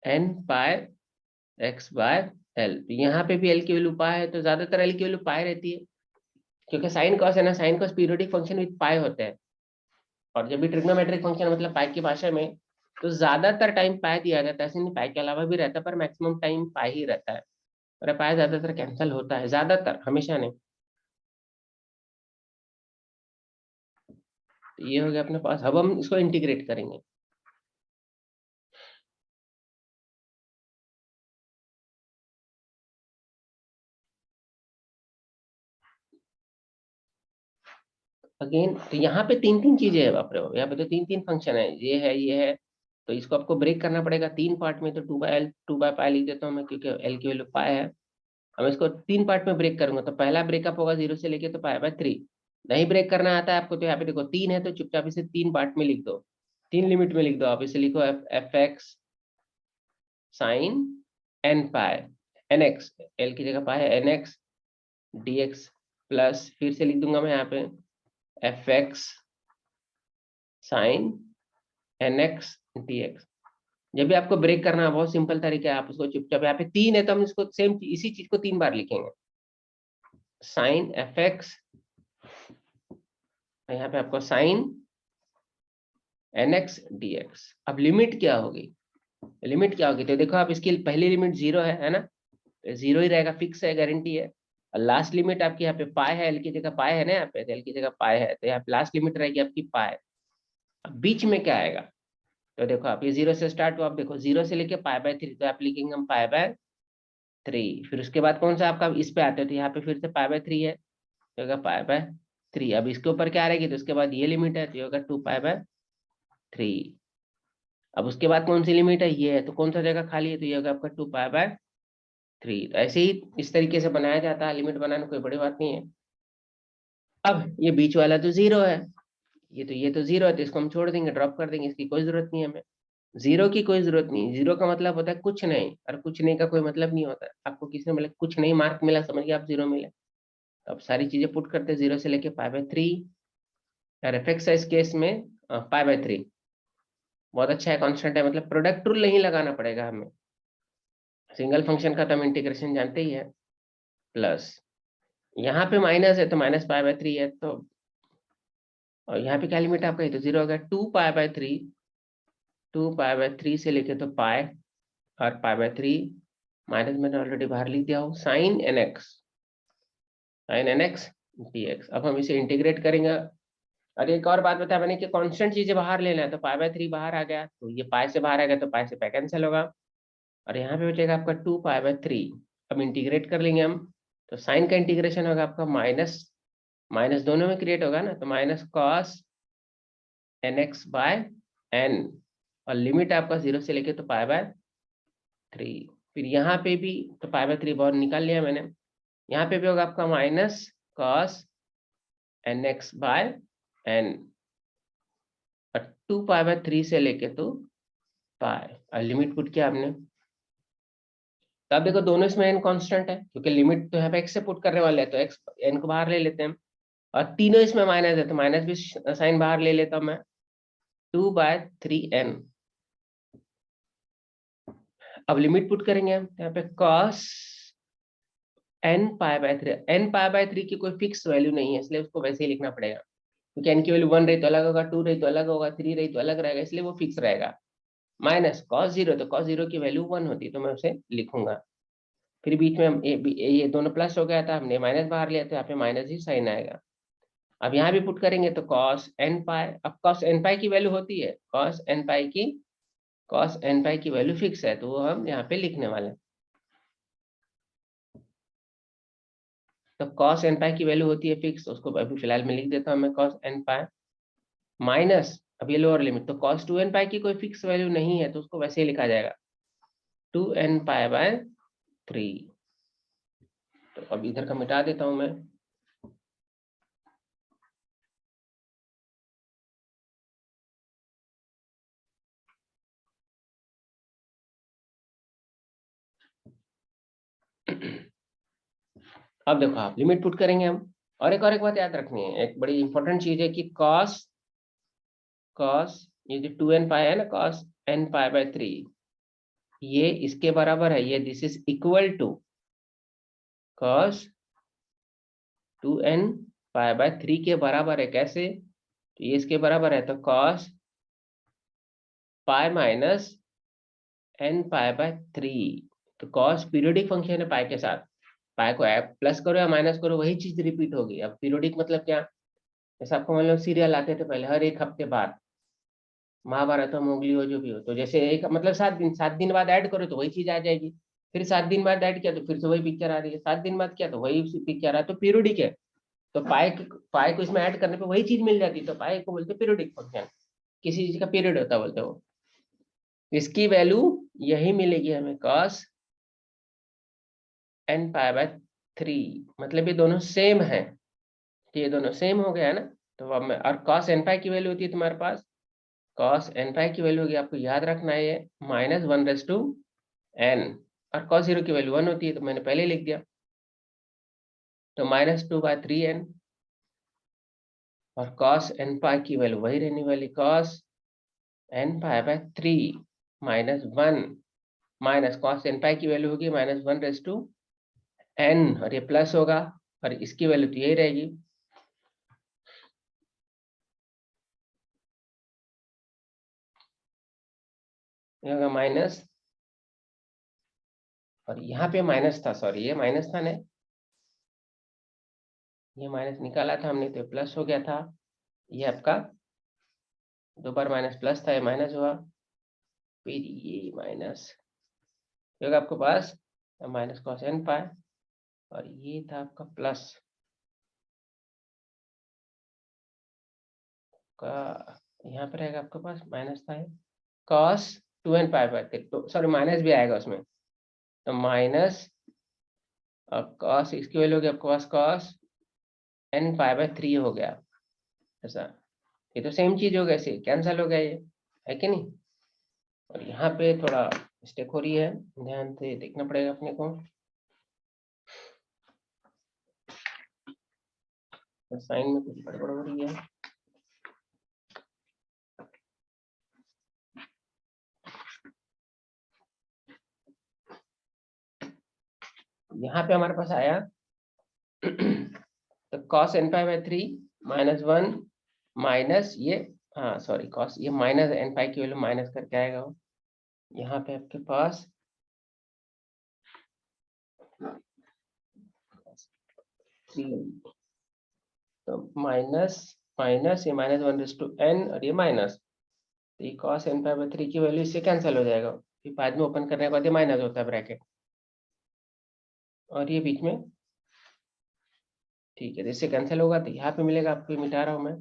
S1: n pi x/L। तो यहाँ पे भी L की वैल्यू पाई है, तो ज्यादातर L की वैल्यू पाई रहती है, क्योंकि साइन कॉस है ना, sine cos periodic function with pi होते हैं। और जब भी ट्रिग्नोमेट्रिक फंक्शन मतलब पाई की भाषा में, तो ज्यादातर टाइम पाई दिया जाता है। ऐसे नहीं, पाई के अलावा भी रहता है, पर मैक्सिमम टाइम पाई ही रहता है। और पाई ज्यादातर कैंसिल होता है, ज्यादातर, हमेशा नहीं। तो ये हो गया अपने पास। अब हम इसको इंटीग्रेट करेंगे। अगेन तो यहाँ पे तीन तीन चीजें है, बाप रे बाप, यहाँ पे तो तीन तीन फंक्शन है, ये है। तो इसको आपको ब्रेक करना पड़ेगा तीन पार्ट में। तो 2/L 2/π लिख देता हूँ मैं, क्योंकि L की वैल्यू पाई है। अब इसको तीन पार्ट में ब्रेक करूंगा, तो पहला ब्रेकअप होगा 0 से लेके तो π/3। नहीं ब्रेक करना आता है आपको, तो यहाँ पे देखो तीन है, तो चुपचाप इसे तीन पार्ट में लिख दो, तीन लिमिट में लिख दो। आप इसे लिखो f(x) साइन nx, L की जगह पाई है nx dx, प्लस फिर से लिख दूंगा मैं यहाँ पे f(x) साइन nx dx। जब भी आपको ब्रेक करना है, बहुत सिंपल तरीका है, आप उसको चुपचाप, यहाँ पे तीन है तो हम इसको सेम इसी चीज को तीन बार लिखेंगे, साइन f(x), यहाँ पे आपको साइन nx dx। अब लिमिट क्या होगी, लिमिट क्या होगी, तो देखो आप इसकी पहली लिमिट 0 है ना, जीरो ही रहेगा, फिक्स है, गारंटी है। और लास्ट लिमिट आपकी यहाँ पे पाई है, एल की जगह पाई है ना, यहाँ पे एल की जगह पाई है, तो यहाँ पे लास्ट लिमिट रहेगी आपकी पाई। अब बीच में क्या आएगा, तो देखो आप ये 0 से स्टार्ट हुआ, आप देखो 0 से लेके π/3, तो आप लिखेंगे हम π/3। फिर उसके बाद कौन सा आपका इस पे आते हैं, तो यहाँ पे फिर से π/3 है, तो होगा π/3। अब इसके ऊपर क्या रहेगी, तो उसके बाद ये लिमिट है, तो होगा 2π/3। अब उसके बाद कौन सी लिमिट है, ये है, तो कौन सा जगह खाली है, तो ये होगा आपका 2π/3। तो ऐसे ही इस तरीके से बनाया जाता है, लिमिट बनाना कोई बड़ी बात नहीं है। अब ये बीच वाला तो 0 है, ये तो 0 है, तो इसको हम छोड़ देंगे, ड्रॉप कर देंगे, इसकी कोई जरूरत नहीं है हमें। जीरो की कोई जरूरत नहीं, जीरो का मतलब होता है कुछ नहीं, और कुछ नहीं का कोई मतलब नहीं होता है। आपको किसी ने मिला कुछ नहीं मार्क मिला, समझ गया आप, 0 मिले। तो अब सारी चीजें पुट करते हैं, 0 से लेके π/3, और एफ(x) इस केस में π/3। बहुत अच्छा है, कांस्टेंट है, मतलब प्रोडक्ट रूल नहीं लगाना पड़ेगा हमें। सिंगल फंक्शन का तो हम इंटीग्रेशन जानते ही है। प्लस यहाँ पे माइनस है, तो माइनस π/3 है, तो और यहाँ पे क्या लिमिट आपका है, तो 0 होगा 2π/3, 2π/3 से लेके तो पाई, और π/3 माइनस मैंने ऑलरेडी बाहर लिख दिया हूँ, साइन nx dx। अब हम इसे इंटीग्रेट करेंगे। और एक और बात बताया मैंने कि कांस्टेंट चीजें बाहर लेना है, तो π/3 बाहर आ गया, तो ये पाई से बाहर आ गया, तो पाई से पाई कैंसिल होगा, और यहाँ पे बचेगा आपका 2π/3। अब इंटीग्रेट कर लेंगे हम, तो साइन का इंटीग्रेशन होगा आपका माइनस माइनस दोनों में क्रिएट होगा ना, तो माइनस कॉस nx/n, और लिमिट आपका 0 से लेके तो π/3। फिर यहाँ पे भी तो π/3 बाहर निकाल लिया मैंने, यहाँ पे भी होगा आपका माइनस कॉस nx/n, और 2π/3 से लेके तो पाई, और लिमिट पुट किया हमने। तो अब देखो दोनों इसमें n कांस्टेंट है, क्योंकि लिमिट तो यहाँ पे x से पुट करने वाले हैं, तो x n को बाहर ले लेते हैं। और तीनों इसमें माइनस है, तो माइनस भी साइन बाहर ले लेता हूँ मैं, 2/3n। अब लिमिट पुट करेंगे हम, यहाँ पे cos n π/3, n π/3 की कोई फिक्स वैल्यू नहीं है, इसलिए उसको वैसे ही लिखना पड़ेगा, क्योंकि n की वैल्यू 1 रही तो अलग होगा, 2 रही तो अलग होगा, 3 रही तो अलग रहेगा, इसलिए वो फिक्स रहेगा। माइनस cos 0, तो cos 0 की वैल्यू 1 होती, तो मैं उसे लिखूंगा। फिर बीच में हम ये दोनों प्लस हो गया था, हमने माइनस बाहर लिया, तो यहाँ पे माइनस ही साइन आएगा। अब यहाँ भी पुट करेंगे, तो cos nπ, अब cos nπ की वैल्यू होती है, cos nπ की वैल्यू फिक्स है, तो वो हम यहाँ पे लिखने वाले हैं। तो cos nπ की वैल्यू होती है फिक्स, उसको अभी फिलहाल मैं लिख देता हूँ मैं, cos nπ माइनस, अब ये लोअर लिमिट, तो cos 2nπ की कोई फिक्स वैल्यू नहीं है, तो उसको वैसे ही लिखा जाएगा 2nπ/3। तो अब इधर का मिटा देता हूँ मैं। अब देखो आप लिमिट पुट करेंगे हम, और एक बात याद रखनी है, एक बड़ी इंपॉर्टेंट चीज है कि cos ये जो 2nπ है ना, cos nπ/3, ये इसके बराबर है, ये this is equal to cos 2nπ/3 के बराबर है। कैसे, तो ये इसके बराबर है, तो cos पाई माइनस nπ/3। तो cos पीरियोडिक फंक्शन है पाई के साथ, पाई को प्लस करो या माइनस करो वही चीज रिपीट होगी। अब पीरियोडिक मतलब क्या, जैसे आपको मतलब सीरियल आते थे पहले हर एक हफ्ते बाद, महाभारत हो, मोगली हो, जो भी हो, तो जैसे एक मतलब 7 दिन बाद ऐड करो तो वही चीज आ जाएगी। फिर 7 दिन बाद ऐड किया तो फिर से वही पिक्चर आ रही है, 7 दिन बाद किया तो वही पिक्चर आ, तो पीरियोडिक है। तो पाई को इसमें ऐड करने पे वही चीज मिल जाती है, तो पाई को बोलते पीरियोडिक फंक्शन, किसी चीज का पीरियड होता है बोलते हो। इसकी वैल्यू यही मिलेगी हमें, cos n पाई बाय 3, मतलब ये दोनों सेम है, ये दोनों सेम हो गया है ना। तो अब मैं, और cos n पाई की वैल्यू होती है तुम्हारे पास, cos n पाई की वैल्यू होगी, आपको याद रखना है ये -1/n, और cos 0 की वैल्यू 1 होती है, तो मैंने पहले लिख दिया, तो -2/3n, और cos n पाई की वैल्यू वही रहने वाली, cos n pi by 3 -1 minus cos n पाई की वैल्यू होगी -1/n, और ये प्लस होगा, और इसकी वैल्यू तो यही रहेगी, ये होगा माइनस, और यहाँ पे माइनस था, सॉरी ये माइनस था ना, ये माइनस निकाला था हमने तो प्लस हो गया था, ये आपका 2 बार माइनस प्लस था, ये माइनस हुआ, फिर ये माइनस, ये होगा आपके पास माइनस cos n पाई, और ये था आपका प्लस का, यहाँ पे रहेगा आपके पास माइनस था cos 2n पाई बाय 3, तो सॉरी माइनस भी आएगा उसमें, तो माइनस cos, इसकी वैल्यू होगी आपके पास cos n पाई बाय 3 हो गया, ऐसा, ये तो सेम चीज हो गया, ऐसे कैंसिल हो गया ये, है कि नहीं। और यहाँ पे थोड़ा मिस्टेक हो रही है, ध्यान से देखना पड़ेगा अपने को, तो साइन में कुछ गड़बड़ हो रही है। यहाँ पे हमारे पास आया तो cos n pi by 3 -1 minus ये, हाँ सॉरी cos, ये माइनस n पाई की वैल्यू माइनस करके आएगा वो, यहाँ पे आपके पास 3, तो माइनस माइनस, ये -1/n, और ये माइनस, तो ये cos n पाई बाय 3 की वैल्यू इससे कैंसिल हो जाएगा, फिर बाद में ओपन करने के बाद ये माइनस होता है ब्रैकेट, और ये बीच में, ठीक है, तो इससे कैंसिल होगा, तो यहाँ पे मिलेगा आपको, ये मिटा रहा हूँ मैं,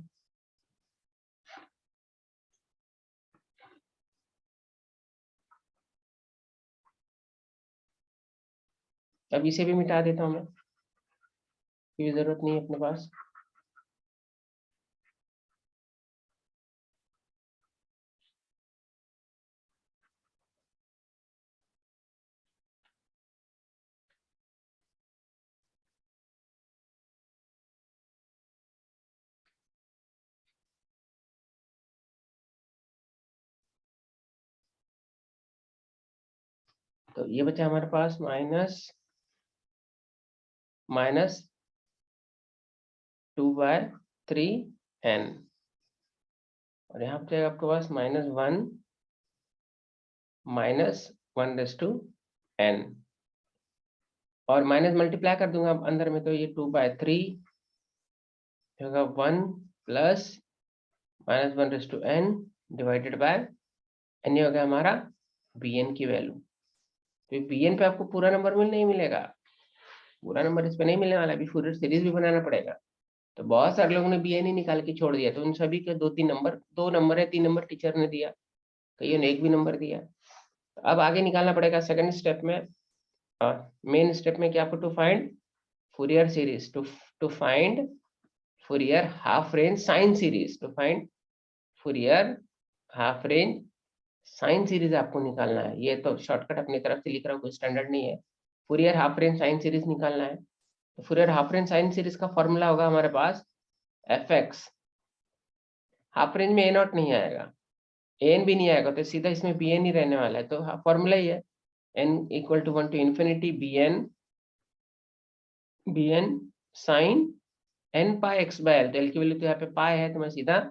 S1: अब इसे भी मिटा देता हूँ मैं, कोई जरूरत नहीं है अपने पास। तो ये बचा हमारे पास माइनस 2/3n, और यहाँ पे आपके पास -1 -1/n, और माइनस मल्टीप्लाई कर दूंगा अब अंदर में, तो ये 2/3 होगा 1 plus -1/n divided by n, ये हो गया हमारा bn की वैल्यू। तो bn पे आपको पूरा नंबर नहीं मिलेगा, पूरा नंबर इस पे नहीं मिलने वाला, अभी फूरियर सीरीज भी बनाना पड़ेगा। तो बहुत सारे लोगों ने bn ही निकाल के छोड़ दिया, तो उन सभी के 2 नंबर है, 3 नंबर टीचर ने दिया, कईयों ने 1 भी नंबर दिया। तो अब आगे निकालना पड़ेगा सेकंड स्टेप में, मेन स्टेप में, क्या आपको to find Fourier series, to find Fourier half range sine series, to find Fourier half range sine series आपको निकालना है। ये तो शॉर्टकट अपनी तरफ से लिख रहा हूँ, कोई स्टैंडर्ड नहीं है, Fourier half range sine series निकालना है। तो Fourier half range sine series का फॉर्मूला होगा हमारे पास fx, हाफ रेंज में a नॉट नहीं आएगा, an भी नहीं आएगा, तो सीधा इसमें bn ही रहने वाला है, तो फॉर्मूला ही है n equal to 1 to infinity bn sine n pi x by l, तो l की वैल्यू तो यहाँ पे पाई है, तो मैं सीधा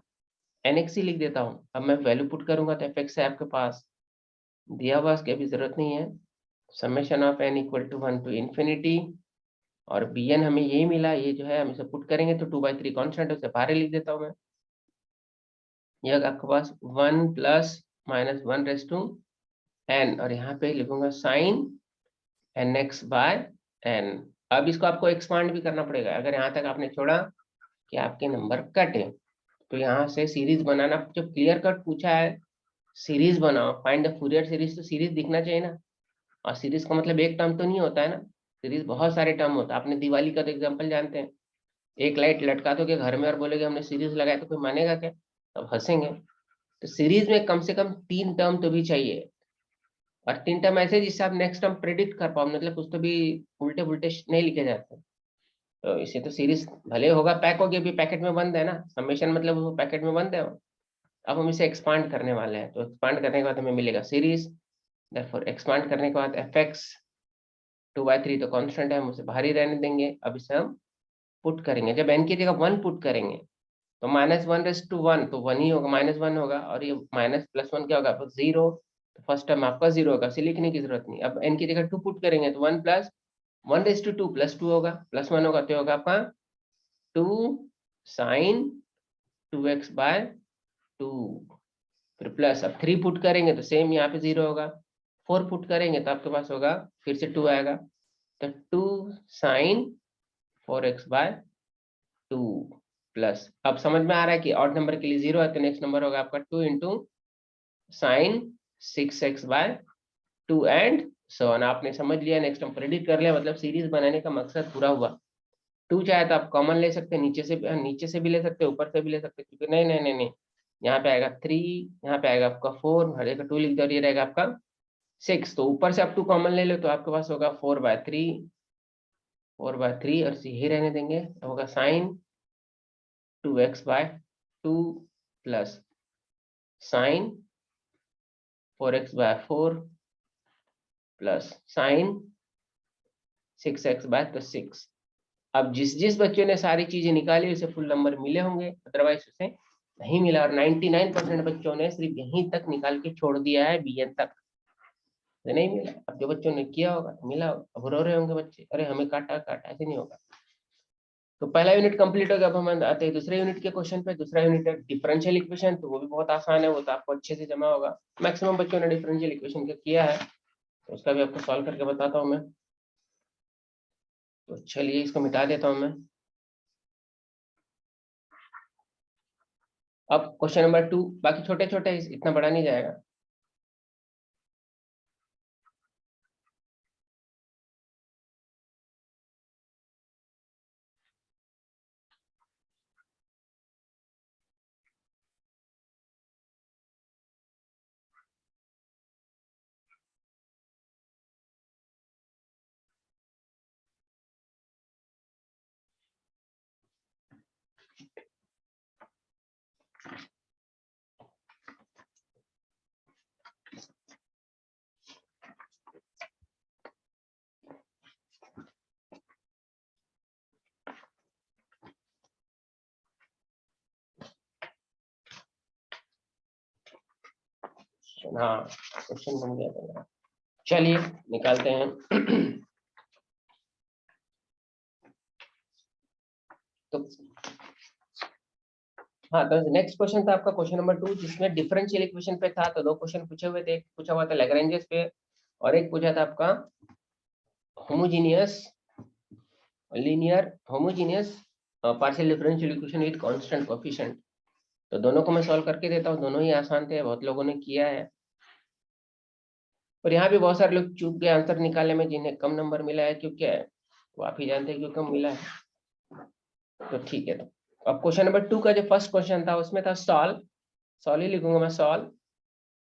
S1: nx ही लिख देता हूँ। अब मैं वैल्यू पुट करूंगा तो fx है आपके पास दिया हुआ, इसकी अभी जरूरत नहीं है, summation of n equal to 1 to infinity और bn हमें यही मिला, ये जो है हम इसे पुट करेंगे तो 2/3 कांस्टेंट है, उसे बाहर लिख देता हूँ मैं। यह आपके पास 1 plus minus 1 raise to n, और यहाँ पे लिखूंगा साइन nx बाय n। अब इसको आपको एक्सपांड भी करना पड़ेगा। अगर यहाँ तक आपने छोड़ा कि आपके नंबर कट है, तो यहाँ से सीरीज बनाना, जो क्लियर कट पूछा है सीरीज बनाओ, फाइंड द फूरियर सीरीज, तो सीरीज दिखना चाहिए ना। और सीरीज का मतलब एक टर्म तो नहीं होता है ना, सीरीज बहुत सारे टर्म होता है। आपने दिवाली का तो एग्जांपल जानते हैं, एक लाइट लटका दोगे घर में और बोलोगे हमने सीरीज लगाया, तो कोई मानेगा क्या? तब हंसेंगे। तो सीरीज में कम से कम 3 टर्म तो भी चाहिए, और 3 टर्म ऐसे जिससे आप नेक्स्ट टर्म प्रेडिक्ट कर पाओ, मतलब कुछ तो भी उल्टे पुल्टे नहीं लिखे जाते। तो इसे तो सीरीज भले होगा पैक हो गया, भी पैकेट में बंद है ना, समेशन मतलब वो पैकेट में बंद है। अब हम इसे एक्सपांड करने वाले हैं, तो एक्सपांड करने के बाद हमें मिलेगा सीरीज। देयरफॉर एक्सपांड करने के बाद fx 2/3 तो कांस्टेंट है, हम उसे बाहर ही रहने देंगे। अब इसे हम पुट करेंगे, जब n की जगह 1 पुट करेंगे तो -1/1 तो 1 ही होगा, -1 होगा, और ये माइनस प्लस 1 क्या होगा, 0। तो फर्स्ट टर्म आपका 0 होगा, इसे लिखने की जरूरत नहीं। अब n की जगह 2 पुट करेंगे तो 1 प्लस 1/2 प्लस 2 होगा, प्लस 1 होगा, तो होगा आपका 2 साइन 2x/2। फिर प्लस, अब 3 पुट करेंगे तो सेम यहाँ पे 0 होगा, 4 पुट करेंगे तो आपके पास होगा फिर से 2 आएगा, तो 2 साइन 4x/2 प्लस। अब समझ में आ रहा है कि ऑड नंबर के लिए 0 है, तो नेक्स्ट नंबर होगा आपका 2 into sine 6x/2 and so on. आपने समझ लिया, नेक्स्ट हम प्रेडिक्ट कर लिया, मतलब सीरीज बनाने का मकसद पूरा हुआ। 2 चाहे तो आप कॉमन ले सकते हैं, नीचे से भी ले सकते हैं, ऊपर से भी ले सकते हैं, क्योंकि नहीं नहीं नहीं नहीं, यहाँ पे आएगा 3, यहाँ पे आएगा आपका 4, हर जगह 2 लिख दो, और ये रहेगा आपका 6। तो ऊपर से आप 2 कॉमन ले लो तो आपके पास होगा 4/3 और यही रहने देंगे, तो होगा sine 2x/2 plus sine 4x/4 plus sine 6x/6। अब जिस बच्चे ने सारी चीजें निकाली उसे फुल नंबर मिले होंगे, अदरवाइज उसे नहीं मिला। और 99% बच्चों ने सिर्फ यहीं तक निकाल के छोड़ दिया है, bn तक, तो नहीं मिला। अब जो बच्चों ने किया होगा तो मिला होगा। अब रो रहे होंगे बच्चे, अरे हमें काटा काटा, ऐसे नहीं होगा। तो पहला यूनिट कंप्लीट हो गया। अब हम आते हैं दूसरे यूनिट के क्वेश्चन पे। दूसरा यूनिट है डिफरेंशियल इक्वेशन, तो वो भी बहुत आसान है, वो तो आपको अच्छे से जमा होगा। मैक्सिमम बच्चों ने डिफरेंशियल इक्वेशन का किया है, तो उसका भी आपको सॉल्व करके बताता हूँ मैं। तो चलिए इसको मिटा देता हूँ मैं। अब क्वेश्चन नंबर 2, बाकी छोटे छोटे, इतना बड़ा नहीं जाएगा। हाँ, क्वेश्चन बन गया था। चलिए निकालते हैं। तो हाँ, तो नेक्स्ट क्वेश्चन था आपका क्वेश्चन नंबर 2, जिसमें डिफरेंशियल इक्वेशन पे था। तो 2 क्वेश्चन पूछे हुए थे, एक पूछा हुआ था लैग्रेंजेस पे, और एक पूछा था आपका homogeneous linear homogeneous partial differential equation with constant coefficient. तो दोनों को मैं सॉल्व करके देता हूँ, दोनों ही आसान थे, बहुत लोगों ने किया है। और यहाँ भी बहुत सारे लोग चूक गए आंसर निकालने में, जिन्हें कम नंबर मिला है। क्यों क्या है वो आप ही जानते हैं, क्यों कम मिला है। तो ठीक है, तो अब क्वेश्चन नंबर 2 का जो फर्स्ट क्वेश्चन था उसमें था सॉल्व ही लिखूंगा मैं, सॉल्व